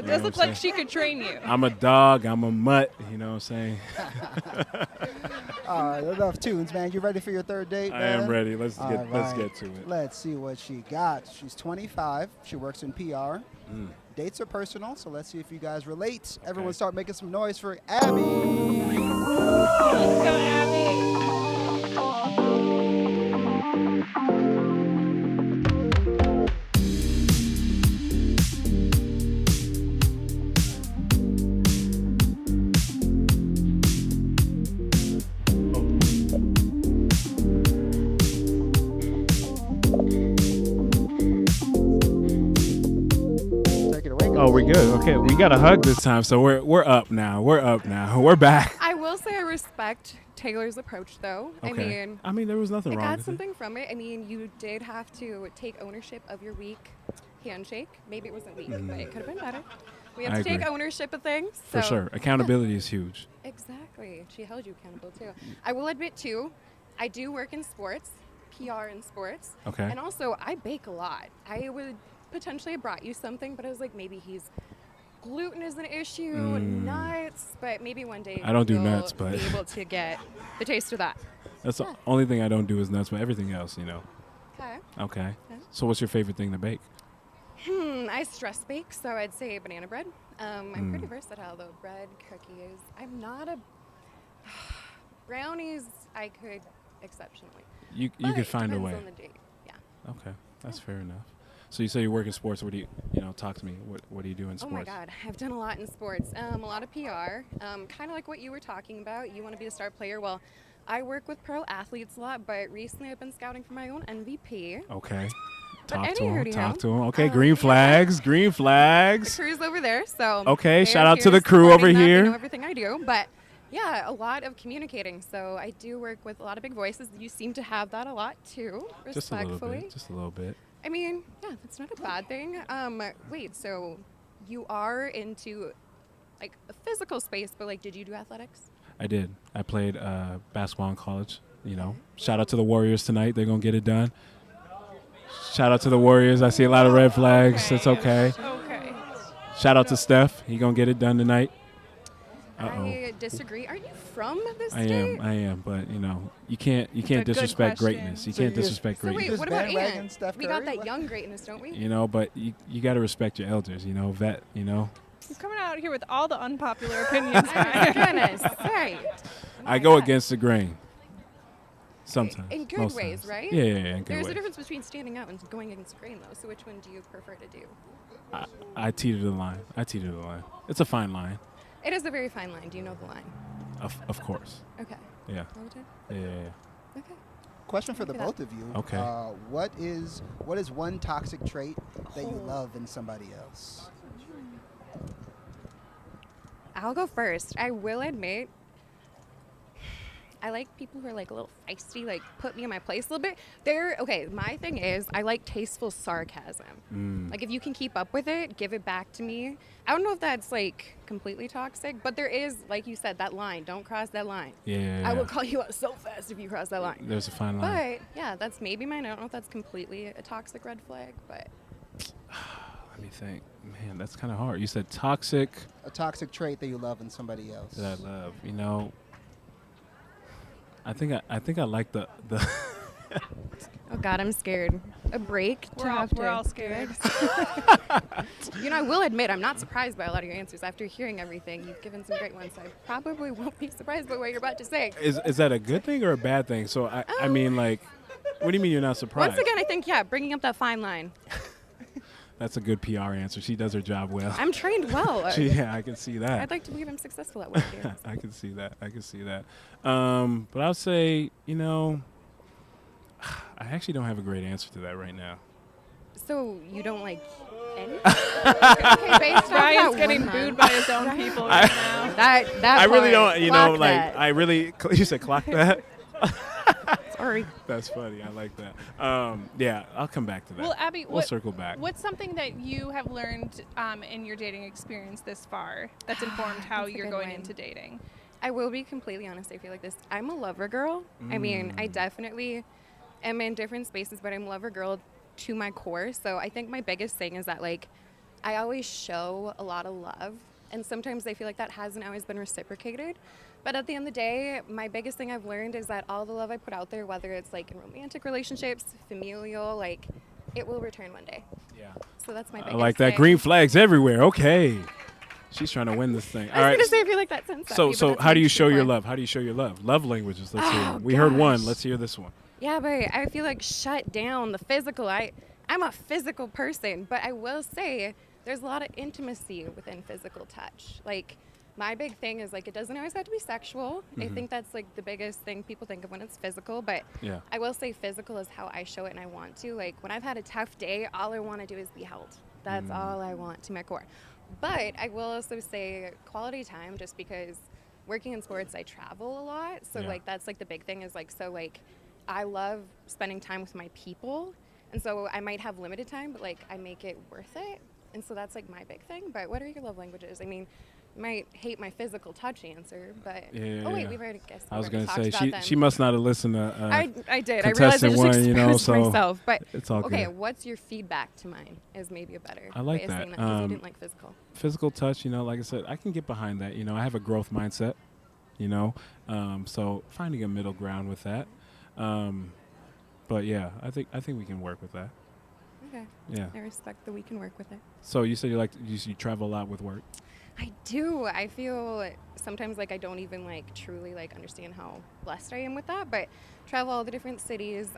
S2: does
S3: what
S2: look
S3: I'm
S2: like she could train you.
S3: I'm a dog. I'm a mutt. You know what I'm saying?
S1: All right, enough tunes, man. You ready for your third date,
S3: I
S1: man?
S3: am ready. Let's
S1: All
S3: get
S1: right.
S3: to it.
S1: Let's see what she got. She's 25. She works in PR. Dates are personal, so let's see if you guys relate. Everyone start making some noise for Abby.
S2: Let's go, Abby.
S1: Take it away.
S3: Oh, we're good. Okay, we got a hug this time, so we're up now. We're back.
S6: I will say I respect Taylor's approach, though.
S3: Okay. I mean, there was nothing
S6: I
S3: wrong
S6: got
S3: with
S6: something from it. I mean, you did have to take ownership of your weak handshake. Maybe it wasn't weak, but it could have been better. We have
S3: I
S6: to take
S3: agree.
S6: ownership of things.
S3: For
S6: so-
S3: sure. Accountability is huge.
S6: Exactly. She held you accountable, too. I will admit, too, I do work in sports, PR in sports.
S3: Okay.
S6: And also, I bake a lot. I would potentially have brought you something, but I was like, maybe gluten is an issue, nuts, but maybe one day
S3: I don't do
S6: you'll
S3: nuts, but-
S6: be able to get the taste of that.
S3: That's the only thing I don't do is nuts, but everything else,
S6: Okay.
S3: Okay. So what's your favorite thing to bake?
S6: I stress bake, so I'd say banana bread. I'm pretty versatile though. Bread, cookies. I'm not a brownies. I could exceptionally.
S3: You
S6: But
S3: could find a
S6: depends
S3: way.
S6: on the date. Yeah.
S3: Okay. That's fair enough. So you say you work in sports. What do talk to me. What do you do in sports?
S6: Oh my God, I've done a lot in sports. A lot of PR. Kind of like what you were talking about. You want to be a star player. Well, I work with pro athletes a lot, but recently I've been scouting for my own MVP.
S3: Okay.
S6: But
S3: Talk to him.
S6: anywho,
S3: Talk to him. Okay.
S6: yeah.
S3: Green flags. Green
S6: The
S3: flags.
S6: crew's over there, so
S3: Okay,
S6: they're
S3: shout out to
S6: here
S3: the crew over
S6: supporting that.
S3: here.
S6: They know everything I do, but yeah, a lot of communicating. So I do work with a lot of big voices. You seem to have that a lot too,
S3: Just a little
S6: respectfully.
S3: bit. Just a little bit.
S6: I mean, yeah, that's not a bad thing. Wait, so you are into like a physical space, but like, did you do athletics?
S3: I did. I played basketball in college. Shout out to the Warriors tonight. They're gonna get it done. Shout out to the Warriors. I see a lot of red flags. It's okay.
S2: Okay.
S3: Shout out to Steph. He gonna get it done tonight.
S6: I disagree. Are you from this
S3: I
S6: state?
S3: am. But you can't
S2: a good
S3: disrespect
S2: question.
S3: greatness. You
S1: So
S3: can't
S1: you just-
S3: disrespect
S6: So wait,
S3: greatness.
S6: what about
S1: bandwagon
S6: Ant?
S1: Steph
S6: We got
S1: Curry?
S6: that
S1: What?
S6: young greatness, don't we?
S3: But you got to respect your elders. Vet.
S2: You're coming out here with all the unpopular opinions.
S6: My goodness, right.
S3: I go against the grain. Sometimes.
S6: In good
S3: most
S6: ways,
S3: times.
S6: right?
S3: Yeah, in good
S6: There's a
S3: ways.
S6: difference between standing out and going against the grain, though. So which one do you prefer to do?
S3: I teeter the line. It's a fine line.
S6: It is a very fine line. Do you know the line?
S3: Of course.
S6: Okay.
S3: Yeah.
S6: All the time?
S3: Yeah.
S6: Okay.
S1: Question for the
S6: Look at
S1: both of you.
S3: Okay.
S1: What is one toxic trait that you love in somebody else?
S6: I'll go first. I will admit, I like people who are like a little feisty, like put me in my place a little bit. My thing is I like tasteful sarcasm. Like if you can keep up with it, give it back to me. I don't know if that's like completely toxic, but there is, like you said, that line. Don't cross that line.
S3: Yeah.
S6: I will call you out so fast if you cross that line.
S3: There's a fine line.
S6: But yeah, that's maybe mine. I don't know if that's completely a toxic red flag, but
S3: Let me think. Man, that's kind of hard. You said toxic
S1: A toxic trait that you love in somebody else.
S3: that I love. I think I like the
S6: oh God, I'm scared. A break.
S2: We're all scared.
S6: I will admit I'm not surprised by a lot of your answers. After hearing everything, you've given some great ones. I probably won't be surprised by what you're about to say.
S3: is that a good thing or a bad thing? So I mean, like, what do you mean you're not surprised?
S6: Once again, I think bringing up that fine line.
S3: That's a good PR answer. She does her job well.
S5: I'm trained well.
S3: Yeah, I can see that.
S5: I'd like to believe I'm successful at work here.
S3: I can see that. I can see that. But I'll say, you know, I actually don't have a great answer to that right now.
S5: So you don't like any?
S6: Okay, based on
S2: Ryan's
S6: that
S2: getting
S6: one
S2: booed
S6: month.
S2: by his own people right now.
S5: That
S3: I really
S5: part,
S3: don't, you know,
S5: clock
S3: like,
S5: that.
S3: I really, you said clock that?
S5: Sorry.
S3: That's funny. I like that. Yeah, I'll come back to that.
S2: Well, Abby,
S3: we'll circle back.
S2: What's something that you have learned in your dating experience this far that's informed how
S6: That's a
S2: you're
S6: good
S2: going
S6: one.
S2: into dating?
S6: I will be completely honest. I feel like this. I'm a lover girl. I mean, I definitely am in different spaces, but I'm a lover girl to my core. So I think my biggest thing is that, like, I always show a lot of love. And sometimes I feel like that hasn't always been reciprocated. But at the end of the day, my biggest thing I've learned is that all the love I put out there, whether it's like in romantic relationships, familial, like, it will return one day.
S3: Yeah.
S6: So that's my
S3: I
S6: biggest
S3: like that.
S6: thing.
S3: Green flags everywhere. Okay. She's trying to win this thing. All
S6: I was
S3: right.
S6: going to say, I feel like that sounds
S3: So,
S6: sappy, but that's
S3: how
S6: my
S3: do you show
S6: true
S3: your
S6: one.
S3: love? How do you show your love? Love languages. Let's hear.
S6: Oh,
S3: We heard one.
S6: gosh.
S3: Let's hear this one.
S6: Yeah, but I feel like shut down the physical. I'm a physical person, but I will say there's a lot of intimacy within physical touch. Like, my big thing is, like, it doesn't always have to be sexual. I think that's like the biggest thing people think of when it's physical, but
S3: Yeah.
S6: I will say physical is how I show it, and I want to. Like, when I've had a tough day, all I want to do is be held. That's all I want to my core. But I will also say quality time, just because working in sports, I travel a lot. So,
S3: Yeah.
S6: like, that's, like, the big thing is, like, so, like, I love spending time with my people. And so I might have limited time, but, like, I make it worth it. And so that's, like, my big thing. But what are your love languages? I mean, you might hate my physical touch answer, but
S3: Yeah,
S6: oh wait,
S3: yeah.
S6: we've already guessed.
S3: I was
S6: going
S3: gonna
S6: to
S3: say she must not have listened to.
S6: I did. I realized I
S3: contestant
S6: just
S3: one,
S6: exposed
S3: you know, so
S6: myself. But
S3: it's all
S6: okay,
S3: good.
S6: what's your feedback to mine? Is maybe a better
S3: I like
S6: way of
S3: that.
S6: saying that, 'cause you didn't like physical.
S3: Physical touch, you know, like I said, I can get behind that. You know, I have a growth mindset. You know, so finding a middle ground with that. But yeah, I think we can work with that.
S6: Okay.
S3: Yeah.
S6: I respect that we can work with it.
S3: So you said you travel a lot with work.
S6: I do. I feel sometimes like I don't even like truly like understand how blessed I am with that, but travel all the different cities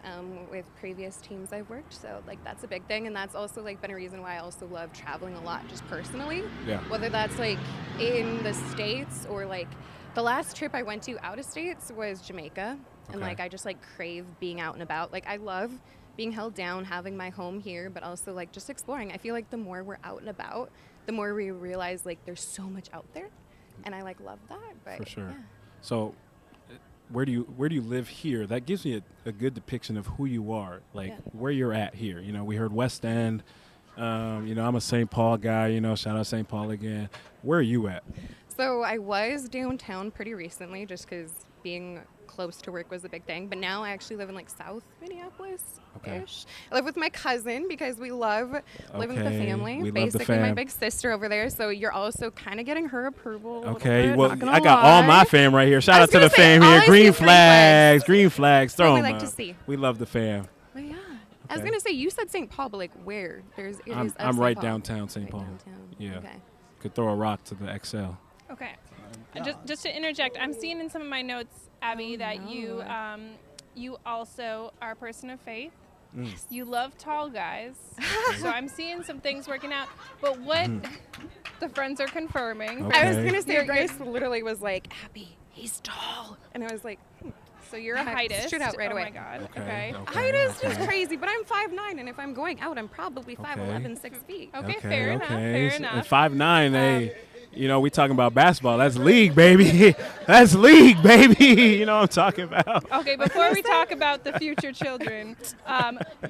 S6: with previous teams I've worked. So like that's a big thing, and that's also like been a reason why I also love traveling a lot just personally.
S3: Yeah.
S6: Whether that's like in the States or like the last trip I went to out of States was Jamaica, and
S3: Okay.
S6: like I just like crave being out and about. Like I love being held down, having my home here, but also like just exploring. I feel like the more we're out and about, the more we realize like there's so much out there, and I like love that. But
S3: For sure.
S6: yeah.
S3: So where do you live here? That gives me a good depiction of who you are, like
S6: Yeah.
S3: where you're at here. You know, we heard West End. You know, I'm a St. Paul guy. You know, shout out St. Paul again. Where are you at?
S6: So I was downtown pretty recently, just because being close to work was a big thing. But now I actually live in like South Minneapolis-ish.
S3: Okay.
S6: I live with my cousin because we love living with the
S3: Okay,
S6: family.
S3: we love the
S6: Basically, my
S3: fam.
S6: big sister over there. So you're also kind of getting her approval. a little
S3: Okay,
S6: bit,
S3: well,
S6: not gonna
S3: I got all
S6: lie.
S3: my fam right here. Shout
S6: I
S3: out
S6: was
S3: to the
S6: gonna say,
S3: fam
S6: all
S3: here.
S6: I see
S3: Green
S6: is green flags.
S3: green flags. Throw
S6: What we
S3: 'em
S6: like to
S3: up.
S6: see.
S3: We love the fam.
S6: But yeah. I was
S3: Okay.
S6: gonna say you said St. Paul, but like where? It is
S3: I'm
S6: of
S3: right
S6: St. Paul.
S3: downtown St.
S6: Right
S3: Paul.
S6: downtown.
S3: Yeah.
S6: Okay.
S3: Could throw a rock to the XL.
S2: Okay. Just to interject, I'm seeing in some of my notes, Abby,
S6: Oh,
S2: that you
S6: no.
S2: you also are a person of faith.
S3: Mm.
S2: You love tall guys. So I'm seeing some things working out. But what the friends are confirming.
S3: Okay.
S6: I was gonna say
S2: You're-
S6: Grace literally was like, Abby, he's tall, and I was like,
S2: So you're a
S6: I
S2: heightist.
S6: stood out right
S2: oh
S6: away.
S2: my God.
S3: Okay.
S6: height is just crazy, but I'm 5'9", and if I'm going out, I'm probably 5'11", 6 feet.
S2: Okay, fair enough. Fair enough.
S3: 5'9", hey, you know, we talking about basketball. That's league, baby. That's league, baby. You know what I'm talking about.
S2: Okay, before we talk about the future children,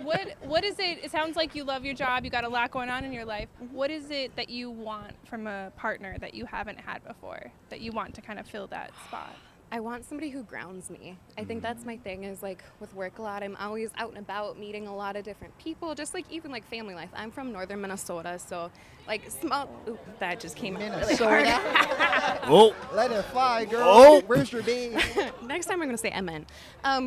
S2: what is it? It sounds like you love your job. You got a lot going on in your life. What is it that you want from a partner that you haven't had before, that you want to kind of fill that spot?
S6: I want somebody who grounds me. I think that's my thing is like with work a lot, I'm always out and about meeting a lot of different people, just like even like family life. I'm from northern Minnesota, so like small, ooh, that just came out really hard.
S1: Minnesota.
S3: Oh,
S1: Let it fly, girl.
S3: Oh.
S1: Where's your bee?
S6: Next time I'm gonna say MN.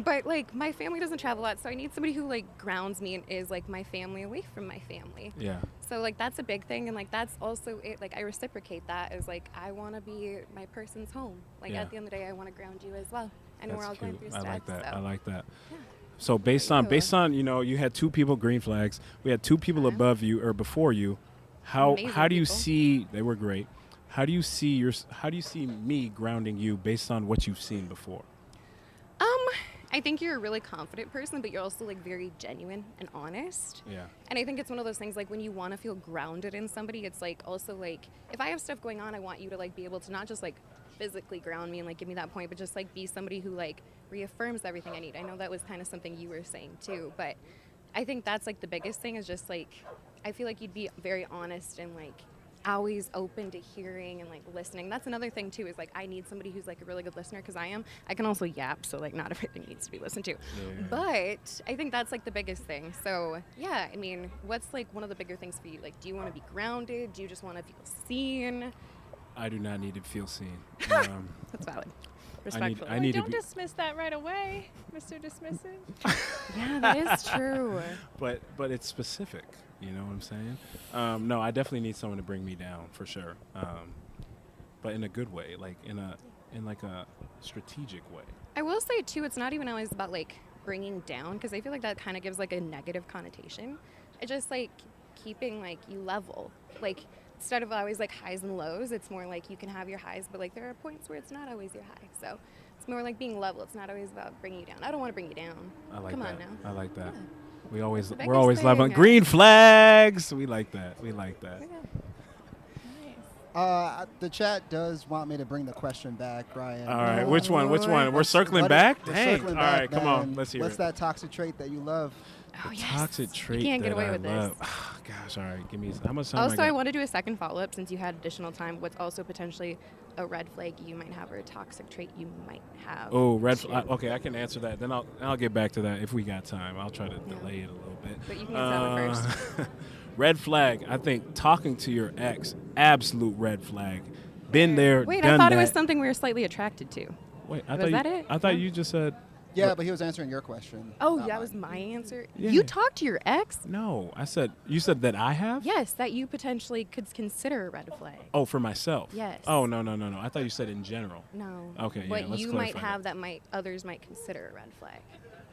S6: But like my family doesn't travel a lot, so I need somebody who like grounds me and is like my family away from my family.
S3: yeah.
S6: So like that's a big thing, and like that's also it. Like I reciprocate that as like I want to be my person's home. Like
S3: Yeah.
S6: at the end of the day, I want to ground you as well. I know we're
S3: That's
S6: all going
S3: cute.
S6: through
S3: I
S6: stuff.
S3: like that.
S6: So.
S3: I like that. So based on you had 2 people green flags. We had 2 people above you or before you. How
S6: Amazing
S3: do you
S6: people.
S3: see they were great? How do you see me grounding you based on what you've seen before?
S6: I think you're a really confident person, but you're also like very genuine and honest.
S3: Yeah.
S6: And I think it's one of those things like when you want to feel grounded in somebody, it's like also like if I have stuff going on, I want you to like be able to not just like physically ground me and like give me that point, but just like be somebody who like reaffirms everything I need. I know that was kind of something you were saying too, but I think that's like the biggest thing is just like I feel like you'd be very honest and like always open to hearing and like listening. That's another thing too is like I need somebody who's like a really good listener because I can also yap, so like not everything needs to be listened to.
S3: Yeah.
S6: But I think that's like the biggest thing. So yeah, I mean, what's like one of the bigger things for you? Like, do you want to be grounded? Do you just want to feel seen?
S3: I do not need to feel seen.
S6: That's valid. Respectfully.
S3: I need to
S2: Don't
S3: be,
S2: dismiss that right away, Mr. Dismissive.
S6: Yeah, that is true.
S3: but it's specific. You know what I'm saying? No, I definitely need someone to bring me down for sure. But in a good way, like in like a strategic way.
S6: I will say too, it's not even always about like bringing down because I feel like that kind of gives like a negative connotation. It's just like keeping like you level. Like instead of always like highs and lows, it's more like you can have your highs, but like there are points where it's not always your high. So it's more like being level. It's not always about bringing you down. I don't want to bring you down.
S3: I like
S6: Come
S3: that.
S6: on now.
S3: I like that.
S6: Yeah.
S3: We're always
S6: biggest
S3: leveling.
S6: thing.
S3: Green flags. We like that. We like that.
S1: The chat does want me to bring the question back, Brian.
S3: All right, which one? We're circling back? Dang.
S1: Circling
S3: All
S1: back,
S3: right, come
S1: man.
S3: on. Let's hear
S1: What's
S3: it.
S1: that toxic trait that you love?
S6: Oh,
S3: The
S6: yes.
S3: toxic trait
S6: You can't get
S3: that
S6: away
S3: I
S6: with
S3: love.
S6: this.
S3: Gosh, all right. Give me how much time
S6: Also,
S3: I
S6: I
S3: got?
S6: want to do a second follow-up since you had additional time. What's also potentially a red flag you might have or a toxic trait you might have?
S3: Oh, red flag. Okay, I can answer that. Then I'll get back to that if we got time. I'll try to delay it a little bit.
S6: But you can answer that one first.
S3: Red flag. I think talking to your ex, absolute red flag. Been there,
S6: Wait,
S3: done
S6: I thought
S3: that.
S6: it was something we were slightly attracted to.
S3: Wait,
S6: Was that it?
S3: I thought
S6: No?
S3: you just said.
S1: Yeah,
S3: What?
S1: but he was answering your question.
S6: Oh,
S1: not
S6: that
S1: mine.
S6: was my answer.
S3: Yeah.
S6: You talked to your ex?
S3: No, I said. You said that I have.
S6: Yes, that you potentially could consider a red flag.
S3: Oh, for myself.
S6: Yes.
S3: Oh no. I thought you said in general.
S6: No.
S3: Okay, yeah,
S6: What
S3: let's
S6: you might
S3: clarify
S6: have that might others might consider a red flag.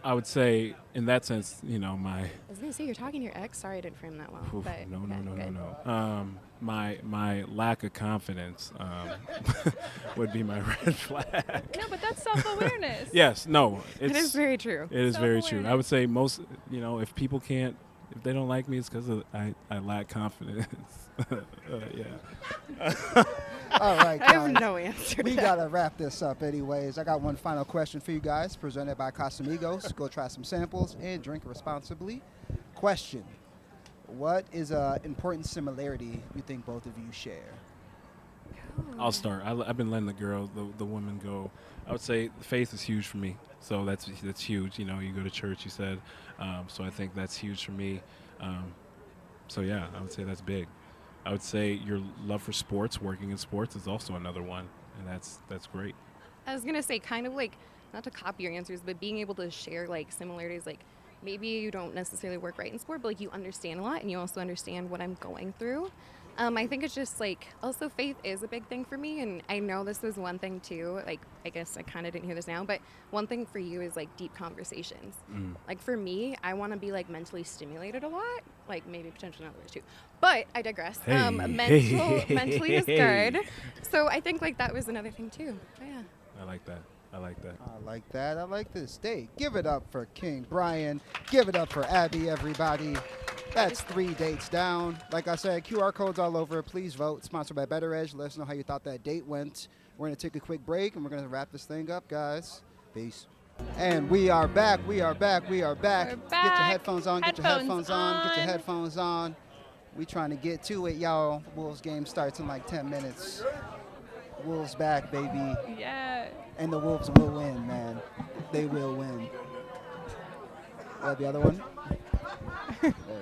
S3: I would say in that sense, my
S6: I was gonna say you're talking to your ex. Sorry, I didn't frame that well.
S3: oof,
S6: But
S3: no.
S6: okay, good.
S3: My lack of confidence would be my red flag.
S2: No, but that's self-awareness.
S3: Yes, no,
S6: It
S3: it's
S6: is very true.
S3: it is very true. I would
S2: Self-awareness.
S3: say most, if people can't, if they don't like me, it's because I lack confidence. Yeah.
S1: All right,
S6: I have
S1: guys.
S6: no answer to
S1: We
S6: that.
S1: gotta wrap this up anyways. I got one final question for you guys, presented by Casamigos. Go try some samples and drink responsibly. Question: what is an important similarity you think both of you share?
S3: I'll start. I've been letting the women go. I would say faith is huge for me. So that's huge. You go to church. You said. So I think that's huge for me. So yeah, I would say that's big. I would say your love for sports, working in sports, is also another one, and that's great.
S6: I was gonna say kind of like not to copy your answers, but being able to share like similarities, like maybe you don't necessarily work right in sport, but like you understand a lot and you also understand what I'm going through. I think it's just like also faith is a big thing for me, and I know this was one thing too. Like I guess I kind of didn't hear this now, but one thing for you is like deep conversations. Like for me, I want to be like mentally stimulated a lot, like maybe potentially not others too. But I digress.
S3: Hey.
S6: Mentally is good. So I think like that was another thing too. But yeah.
S3: I like that.
S1: I like that. I like this. Hey, give it up for King Brian. Give it up for Abby, everybody. That's 3 dates down. Like I said, QR codes all over. Please vote. Sponsored by Better Edge. Let us know how you thought that date went. We're going to take a quick break, and we're going to wrap this thing up, guys. Peace. And we are back. We are back. Get your
S2: back.
S1: headphones on. Get your
S2: Headphones
S1: headphones on. Get your
S2: on.
S1: headphones on. We trying to get to it, y'all. Wolves game starts in like 10 minutes. Wolves back, baby.
S2: Yeah.
S1: And the Wolves will win, man. They will win. The other one?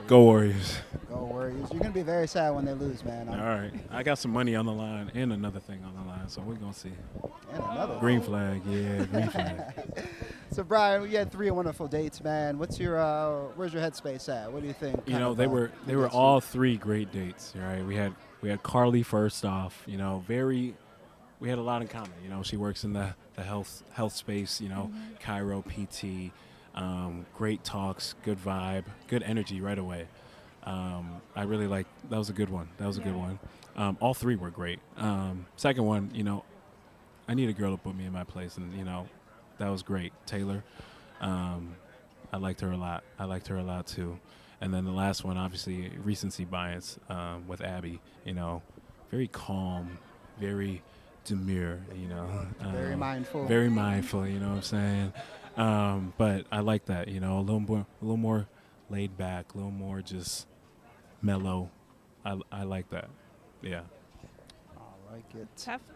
S3: Go Warriors.
S1: Go Warriors. You're going to be very sad when they lose, man.
S3: All right. I got some money on the line and another thing on the line, so we're going to see.
S1: And another one.
S3: Green flag. Yeah, green flag.
S1: So, Brian, we had 3 wonderful dates, man. What's your, where's your headspace at? What do you think?
S3: They were all 3 great dates, right? We had Carly first off, we had a lot in common. She works in the health space, Cairo PT. Great talks, good vibe, good energy right away. I really like. That was a good one. That was a good one. All three were great. Second one, I need a girl to put me in my place, and that was great. Taylor, I liked her a lot. I liked her a lot too. And then the last one, obviously, recency bias with Abby. Very calm, very demure.
S1: Very mindful.
S3: Very mindful. You know what I'm saying? But I like that. A little more laid back, a little more just mellow. I like that. Yeah.
S1: I like it.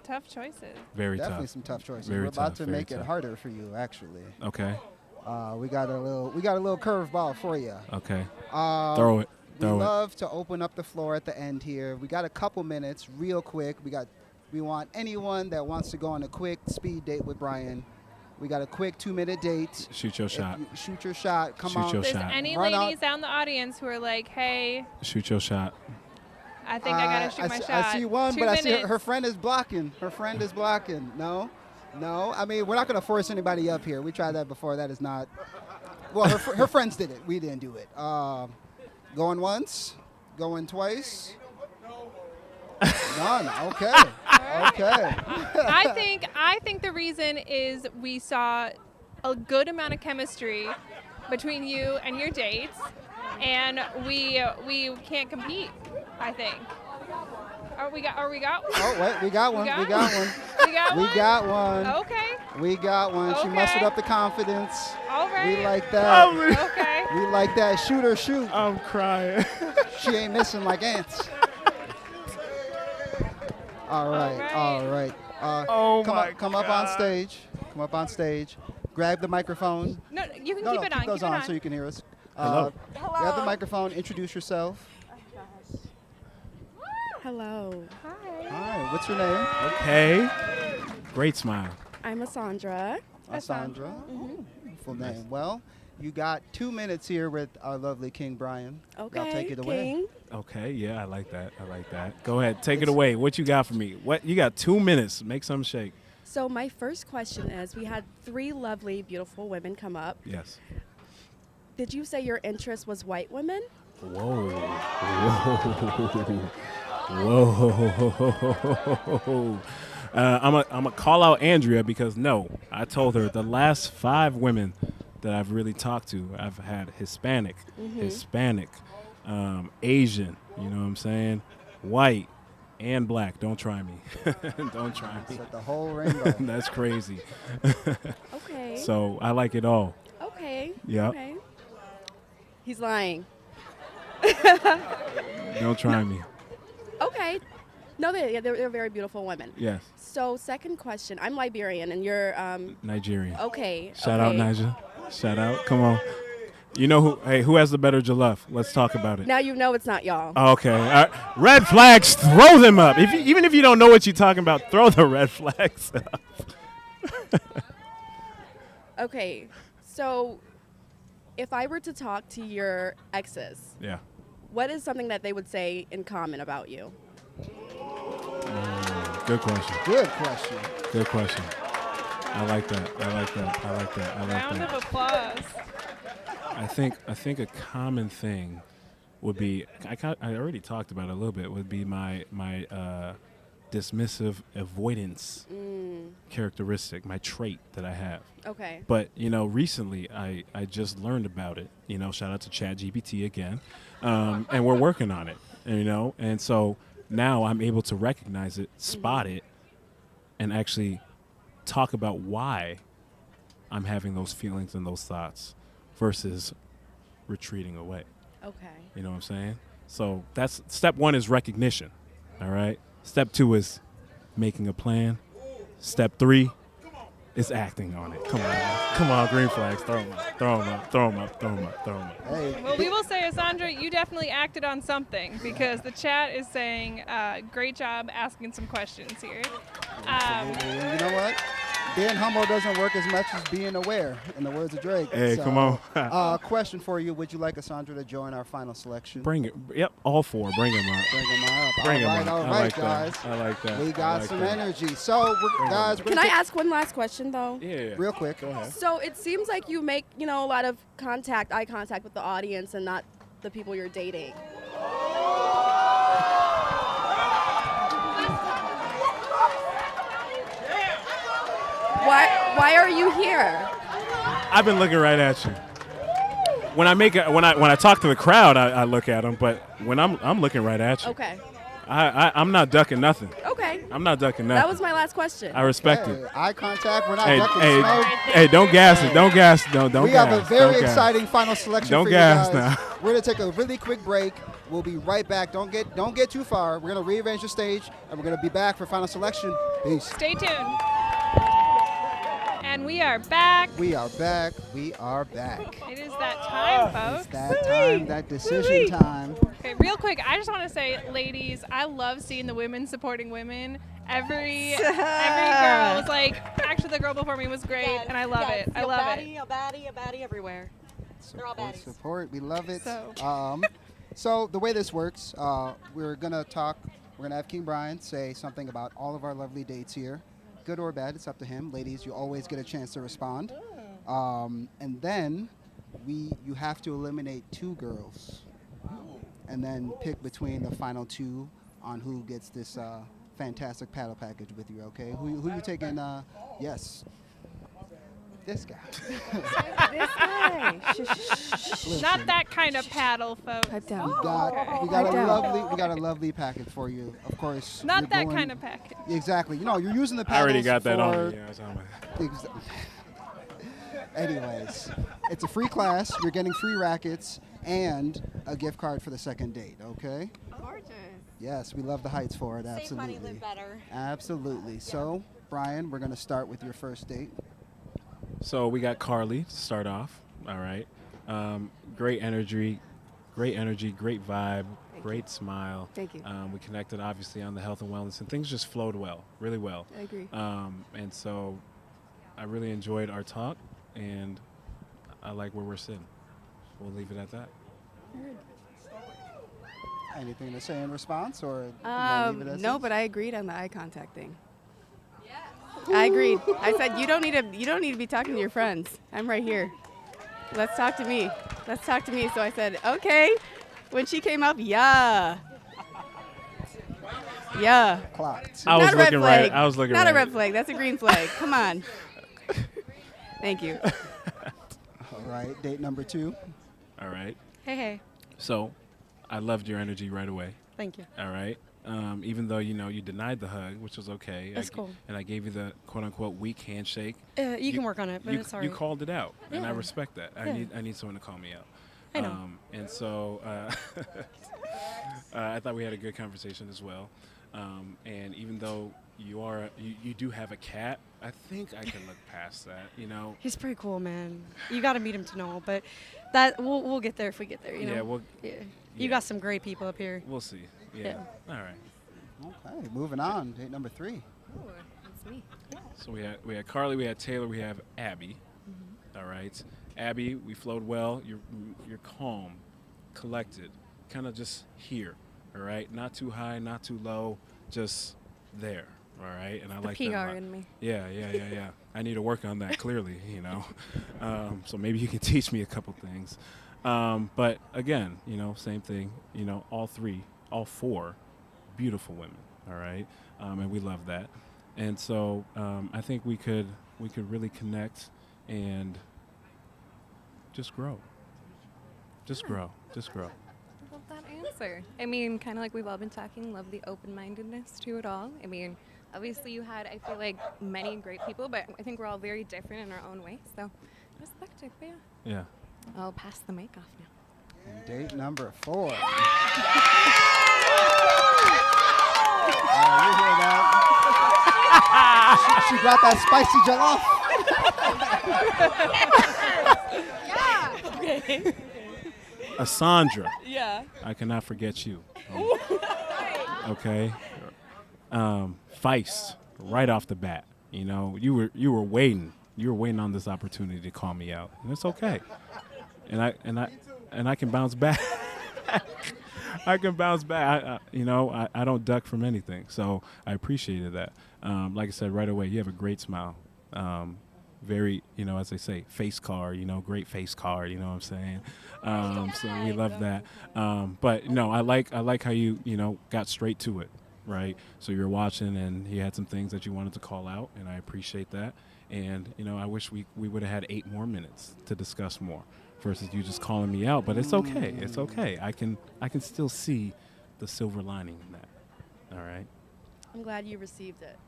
S2: Tough choices.
S3: Very
S1: Definitely
S3: tough.
S1: some tough choices.
S3: Very
S1: We're about
S3: tough,
S1: to
S3: very
S1: make it
S3: tough.
S1: harder for you, actually.
S3: Okay.
S1: We got a little curveball for you.
S3: Okay. Throw it.
S1: We love to open up the floor at the end here. We got a couple minutes, real quick. We want anyone that wants to go on a quick speed date with Brian. We got a quick 2-minute date.
S3: Shoot your shot.
S1: Shoot your shot. Come on.
S3: Shoot your
S2: If there's
S3: shot.
S2: any
S1: Run
S2: ladies out in the audience who are like, hey,
S3: Shoot your shot.
S2: I think I gotta shoot my shot.
S1: I see one,
S2: 2
S1: but I
S2: minutes.
S1: see her friend is blocking. Her friend is blocking. No. I mean, we're not going to force anybody up here. We tried that before. That is not. Well, her friends did it. We didn't do it. Going once, going twice. None. Okay. Okay.
S2: I think the reason is we saw a good amount of chemistry between you and your dates, and we can't compete. I think. We got one.
S1: Oh wait, we got one.
S2: We got one.
S1: We got one.
S2: Okay.
S1: We got one. She
S2: Okay.
S1: mustered up the confidence.
S2: All right.
S1: We like that.
S2: Okay.
S1: We like that. Shoot or shoot.
S3: I'm crying.
S1: She ain't missing like ants. All right. All right. Come up on stage. Come up on stage. Grab the microphone.
S2: No, you can
S1: No,
S2: keep
S1: no,
S2: it on.
S1: keep those
S2: keep it
S1: on so you can hear us.
S3: Hello.
S1: Grab the microphone. Introduce yourself.
S7: Hello,
S1: Hi. What's your name?
S3: Okay. Great smile.
S7: I'm Asandra.
S1: Sandra. Full name. Well, you got 2 minutes here with our lovely King Brian.
S7: Okay,
S1: Y'all take it away.
S7: King.
S3: Okay. Yeah, I like that. Go ahead. Take it away. What you got for me? What you got? 2 minutes. Make something shake.
S7: So my first question is, we had 3 lovely, beautiful women come up.
S3: Yes.
S7: Did you say your interest was white women?
S3: Whoa. Whoa. I'm going to call out Andrea because, no, I told her the last 5 women that I've really talked to, I've had Hispanic, Asian, you know what I'm saying, white, and black. Don't try me. Don't try me.
S1: Set the whole rainbow.
S3: That's crazy.
S7: Okay.
S3: So I like it all.
S7: Okay.
S3: Yep.
S7: Okay. He's lying.
S3: Don't try me.
S7: Okay. No, they're very beautiful women.
S3: Yes.
S7: So second question, I'm Liberian and you're
S3: Nigerian.
S7: okay.
S3: Shout out,
S7: okay.
S3: Niger. Shout out. Come on. You know who? Hey, who has the better jollof? Let's talk about it.
S7: Now you know it's not y'all.
S3: Okay. All right. Red flags. Throw them up. Even if you don't know what you're talking about, throw the red flags up.
S7: Okay. So if I were to talk to your exes,
S3: Yeah.
S7: what is something that they would say in common about you?
S3: Good question.
S1: Good question.
S3: Good question. I like that. I like that. I like that. I like
S2: Round
S3: that.
S2: of applause.
S3: I think a common thing would be I already talked about it a little bit. Would be my dismissive avoidance characteristic, my trait that I have.
S7: Okay.
S3: But recently I just learned about it. Shout out to ChatGPT again, and we're working on it. And so now I'm able to recognize it, spot it, and actually talk about why I'm having those feelings and those thoughts versus retreating away.
S7: Okay.
S3: You know what I'm saying? So that's step 1 is recognition. All right. Step 2 is making a plan. Step 3 is acting on it. Come on, green flags. Throw them up.
S1: Hey,
S2: Well, we will say, Sandra, you definitely acted on something because the chat is saying, great job asking some questions here.
S1: absolutely. And you know what? Being humble doesn't work as much as being aware, in the words of Drake.
S3: Hey, come on.
S1: Question for you. Would you like Cassandra to join our final selection?
S3: Bring it. Yep, all 4. Bring them up.
S1: Bring them up.
S3: Bring 'em
S1: all
S3: up. I
S1: right,
S3: like
S1: guys.
S3: that. I like that.
S1: We got
S3: I like
S1: some
S3: that.
S1: energy. So, guys, we're
S7: Can
S1: gonna
S7: I ask one last question though?
S3: Yeah.
S1: real quick.
S3: Go ahead.
S7: So it seems like you make, a lot of eye contact with the audience and not the people you're dating. Why are you here?
S3: I've been looking right at you. When I talk to the crowd, I look at them, but when I'm looking right at you.
S7: Okay.
S3: I'm not ducking nothing.
S7: Okay.
S3: I'm not ducking nothing.
S7: That was my last question.
S3: I respect
S1: Hey,
S3: it.
S1: eye contact. We're not
S3: Hey,
S1: ducking
S3: hey,
S1: smoke.
S3: hey, don't gas it. Don't gas. Don't
S1: We
S3: gas.
S1: have a very
S3: Don't gas.
S1: exciting final selection
S3: Don't
S1: for
S3: gas
S1: you guys.
S3: now.
S1: We're gonna take a really quick break. We'll be right back. Don't get too far. We're gonna rearrange the stage, and we're gonna be back for final selection. Peace.
S2: Stay tuned. And we are back.
S1: We are back. We are back.
S2: It is that time,
S1: It's
S2: folks.
S1: that time, that decision time.
S2: Okay, real quick, I just want to say, ladies, I love seeing the women supporting women. Every girl was like, actually, the girl before me was great, and I love it. I love it.
S5: A baddie everywhere. They're all baddies.
S1: Support. We love it.
S2: So-
S1: So the way this works, we're gonna talk. We're gonna have King Brian say something about all of our lovely dates here. Good or bad, it's up to him. Ladies, you always get a chance to respond. And then you have to eliminate 2 girls, and then pick between the final 2 on who gets this fantastic paddle package with you. Okay, who you taking? Yes, this guy.
S7: This guy.
S2: Not that kind of paddle, folks.
S7: Pipe down.
S1: We got a lovely package for you. Of course.
S2: Not
S1: you're
S2: that
S1: going-
S2: kind of package.
S1: Exactly. You're using the
S3: I
S1: paddles
S3: already got that
S1: for,
S3: on me. Yeah, that's on my-
S1: Anyways, it's a free class. You're getting free rackets and a gift card for the second date. Okay.
S5: Gorgeous.
S1: Yes, we love the heights for it.
S5: Save
S1: Absolutely.
S5: money, live better.
S1: Absolutely. So, Brian, we're gonna start with your first date.
S3: So we got Carly to start off. All right. Great energy, great vibe, great smile.
S7: Thank you.
S3: We connected obviously on the health and wellness, and things just flowed well, really well.
S7: I agree.
S3: And so I really enjoyed our talk, and I like where we're sitting. We'll leave it at that.
S1: Anything to say in response, or you wanna leave it as
S7: No,
S1: is?
S7: but I agreed on the eye contact thing. I agreed. I said you don't need to be talking to your friends. I'm right here. Let's talk to me. Let's talk to me. So I said, okay. When she came up, yeah.
S1: Clocked.
S3: I was
S7: Not a red
S3: looking
S7: flag.
S3: right. I was looking
S7: Not
S3: right.
S7: a red flag. That's a green flag. Come on. Thank you.
S1: All right. Date number 2.
S3: All right.
S5: Hey.
S3: So I loved your energy right away.
S5: Thank you.
S3: All right. Even though you denied the hug, which was okay.
S5: That's cool.
S3: And I gave you the quote unquote weak handshake.
S5: You can work on it, but
S3: you,
S5: it's all
S3: you
S5: right.
S3: called it out, and I
S5: Yeah.
S3: respect that.
S5: Yeah.
S3: I need someone to call me out.
S5: I know.
S3: And so I thought we had a good conversation as well. And even though you do have a cat, I think I can look past that.
S5: He's pretty cool, man. You got to meet him to know, but that we'll get there if we get there. You know.
S3: Yeah, well,
S5: Yeah.
S3: yeah.
S5: You got some great people up here.
S3: We'll see. Yeah. All right.
S1: Okay. Moving on. Date number 3.
S6: That's me.
S3: So we had Carly, we had Taylor, we have Abby. All right, Abby, we flowed well. You're calm, collected, kind of just here. All right, not too high, not too low, just there. All right, and I like that. a lot.
S6: PR in me.
S3: Yeah. I need to work on that clearly, So maybe you can teach me a couple things. But again, same thing. All four, beautiful women. All right, and we love that. And so I think we could really connect and just grow. Just grow.
S6: I love that answer. I mean, kind of like we've all been talking, love the open-mindedness to it all. I mean, obviously you had, I feel like, many great people, but I think we're all very different in our own way. So, respect it, but yeah.
S3: Yeah.
S6: I'll pass the mic off now.
S1: And date number 4. You hear that? she brought that spicy jollof.
S3: Cassandra,
S7: Yeah.
S3: I cannot forget you. Okay. Feist, right off the bat. You know, you were waiting. You were waiting on this opportunity to call me out, and it's okay. And I can bounce back. I can bounce back. I don't duck from anything. So I appreciated that. Like I said right away, you have a great smile. Very, as they say, face card, great face card, you know what I'm saying? So we love that. But no, I like how you got straight to it, right? So you're watching and you had some things that you wanted to call out, and I appreciate that. And, I wish we would have had 8 more minutes to discuss more versus you just calling me out. But it's okay. It's okay. I can still see the silver lining in that. All right?
S4: I'm glad you received it.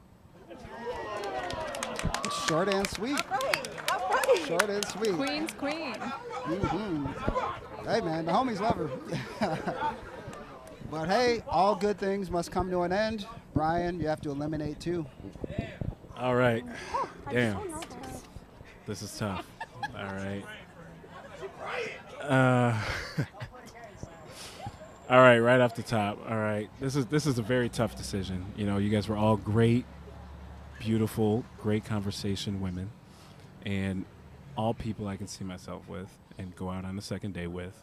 S1: Short and sweet.
S5: All right.
S1: Short and sweet.
S2: Queen's queen.
S1: Hey, man, the homies love her. But, hey, all good things must come to an end. Brian, you have to eliminate 2.
S3: All right. Damn. This is tough. All right. All right, right off the top. All right. This is a very tough decision. You guys were all great, beautiful, great conversation women, and all people I can see myself with and go out on a second day with,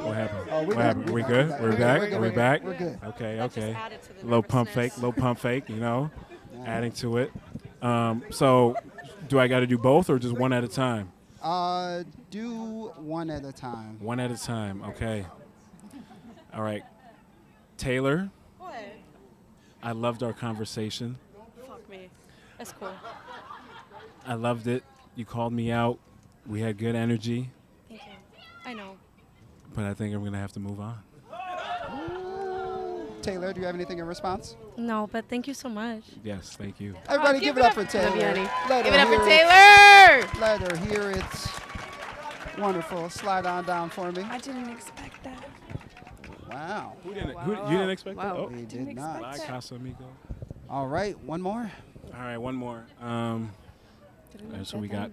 S3: What happened?
S1: Oh,
S3: what happened? We good? We're back? We're back?
S1: We're good.
S3: Okay,
S5: That just
S3: okay.
S5: added to the
S3: Low pump
S5: nervousness.
S3: fake, adding to it. So do I got to do both or just one at a time?
S1: Do one at a time.
S3: One at a time, okay. All right. Taylor,
S5: What?
S3: I loved our conversation.
S5: Fuck me. That's cool.
S3: I loved it. You called me out. We had good energy,
S5: Thank you. I know.
S3: but I think I'm going to have to move on.
S1: Taylor, do you have anything in response?
S5: No, but thank you so much.
S3: Yes, thank you.
S1: Everybody give it up for Taylor.
S7: Love you, honey.
S1: Let
S7: Give
S1: her
S7: it up for
S1: hear
S7: Taylor.
S1: Let her hear it. Wonderful. Slide on down for me.
S2: I didn't expect that.
S1: Wow.
S3: You didn't expect that?
S7: Wow.
S3: Oh,
S1: We
S2: Didn't
S1: did not.
S3: bye, Casamigo.
S1: All right, one more.
S3: All right, one more. And so we got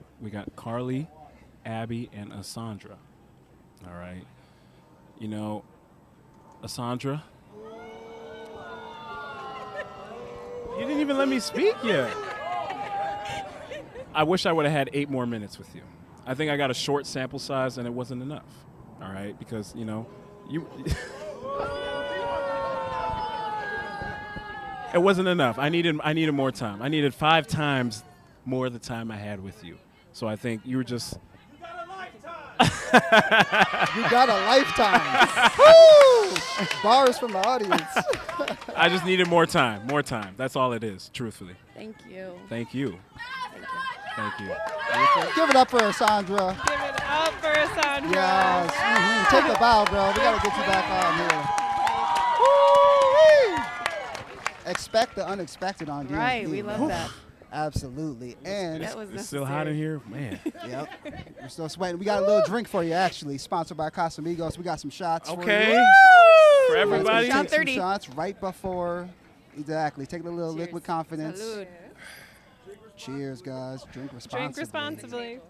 S3: Carly, Abby, and Asandra. All right. Asandra. You didn't even let me speak yet. I wish I would have had 8 more minutes with you. I think I got a short sample size and it wasn't enough. All right, because you. It wasn't enough. I needed more time. I needed 5 times more of the time I had with you. So I think you were just.
S1: You got a lifetime. Woo! Bars from the audience.
S3: I just needed more time. More time. That's all it is, truthfully.
S7: Thank you.
S3: Thank you. Thank you.
S1: Give it up for Asandra.
S2: Give it up for Asandra.
S1: Yes. Take a bow, bro. We got to get you back on here. Woo-wee. Expect the unexpected on D&D.
S7: Right, we love that.
S1: Absolutely. And
S7: That was
S3: It's still hot in here? Man.
S1: yep, we're still sweating. We got a little drink for you, actually, sponsored by Casamigos. We got some shots for
S3: Okay.
S1: you.
S3: For everybody.
S7: Shot
S1: Take some
S7: 30.
S1: shots right before. Exactly. Take a little liquid confidence.
S7: Salud.
S1: Cheers, guys. Drink responsibly.
S2: Drink responsibly.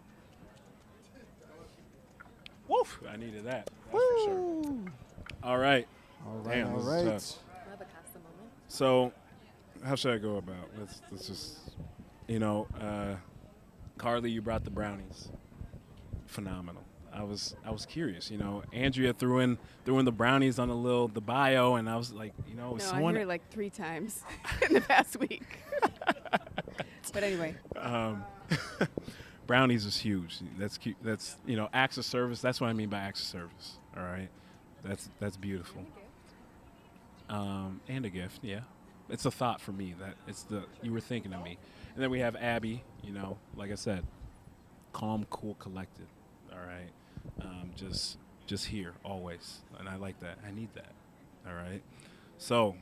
S3: Woof. I needed that. That's for sure.
S1: Woo.
S3: All right.
S1: All right,
S3: Damn,
S1: all
S3: this is
S1: right.
S3: tough. So, how should I go about? Let's just, Carly, you brought the brownies. Phenomenal. I was curious. Andrea threw in the brownies on the bio, and I was like,
S7: No, I
S3: someone.
S7: heard it like 3 times in the past week. But anyway,
S3: Brownies is huge. That's cute. That's acts of service. That's what I mean by acts of service. All right, that's beautiful. And a gift, yeah. It's a thought for me that you were thinking of me. And then we have Abby. Like I said, calm, cool, collected. All right, just here always, and I like that. I need that. All right. So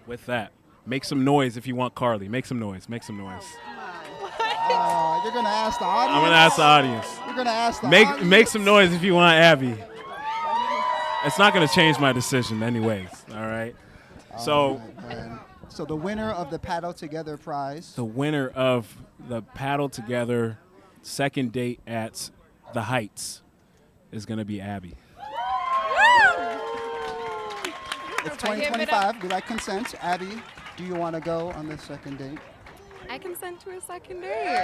S3: with that, make some noise if you want Carly. Make some noise. Make some noise.
S1: You're going to ask the audience?
S3: I'm gonna ask the audience.
S1: You're going to ask the audience?
S3: Make some noise if you want Abby. It's not gonna change my decision anyways. All right. So
S1: Man. So the winner of the Paddle Together prize.
S3: the winner of the Paddle Together second date at the Heights is gonna be Abby.
S1: It's 2025. We like consent. Abby, do you want to go on this second date?
S6: I consent to a second date.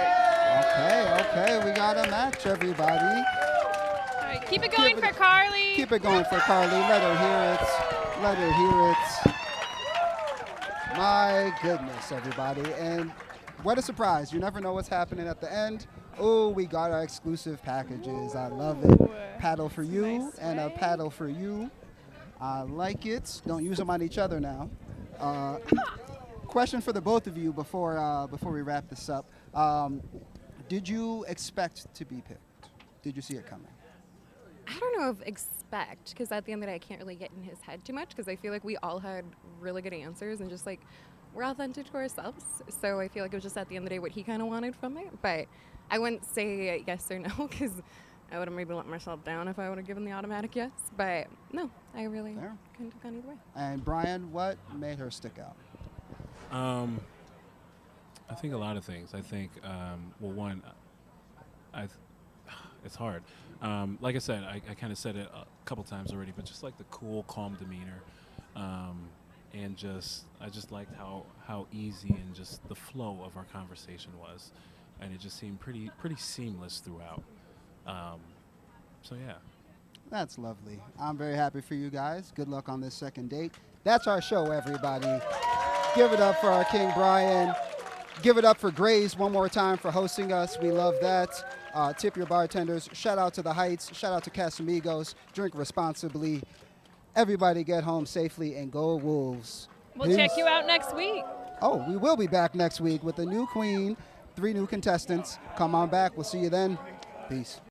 S1: Okay. We got a match, everybody.
S2: All right, keep it going for Carly.
S1: Keep it going for Carly. Let her hear it. Let her hear it. My goodness, everybody. And what a surprise. You never know what's happening at the end. Oh, we got our exclusive packages. I love it. Paddle for you
S2: nice
S1: and a
S2: way.
S1: paddle for you. I like it. Don't use them on each other now. Question for the both of you before we wrap this up. Did you expect to be picked? Did you see it coming?
S6: I don't know if expect, because at the end of the day, I can't really get in his head too much, because I feel like we all had really good answers and just like we're authentic to ourselves. So I feel like it was just at the end of the day what he kind of wanted from it. But I wouldn't say yes or no, because I would have maybe let myself down if I would have given the automatic yes. But no, I really couldn't have gone either way.
S1: And Brian, what made her stick out?
S3: I think a lot of things. I think, well, one, it's hard. Like I said, I kind of said it a couple times already, but just like the cool, calm demeanor, and I just liked how easy and just the flow of our conversation was, and it just seemed pretty seamless throughout. So yeah.
S1: That's lovely. I'm very happy for you guys. Good luck on this second date. That's our show, everybody. Give it up for our King Brian. Give it up for Grace one more time for hosting us. We love that. Tip your bartenders. Shout out to the Heights. Shout out to Casamigos. Drink responsibly. Everybody get home safely and go Wolves.
S2: We'll
S1: Peace.
S2: check you out next week.
S1: Oh, we will be back next week with a new queen, 3 new contestants. Come on back. We'll see you then. Peace.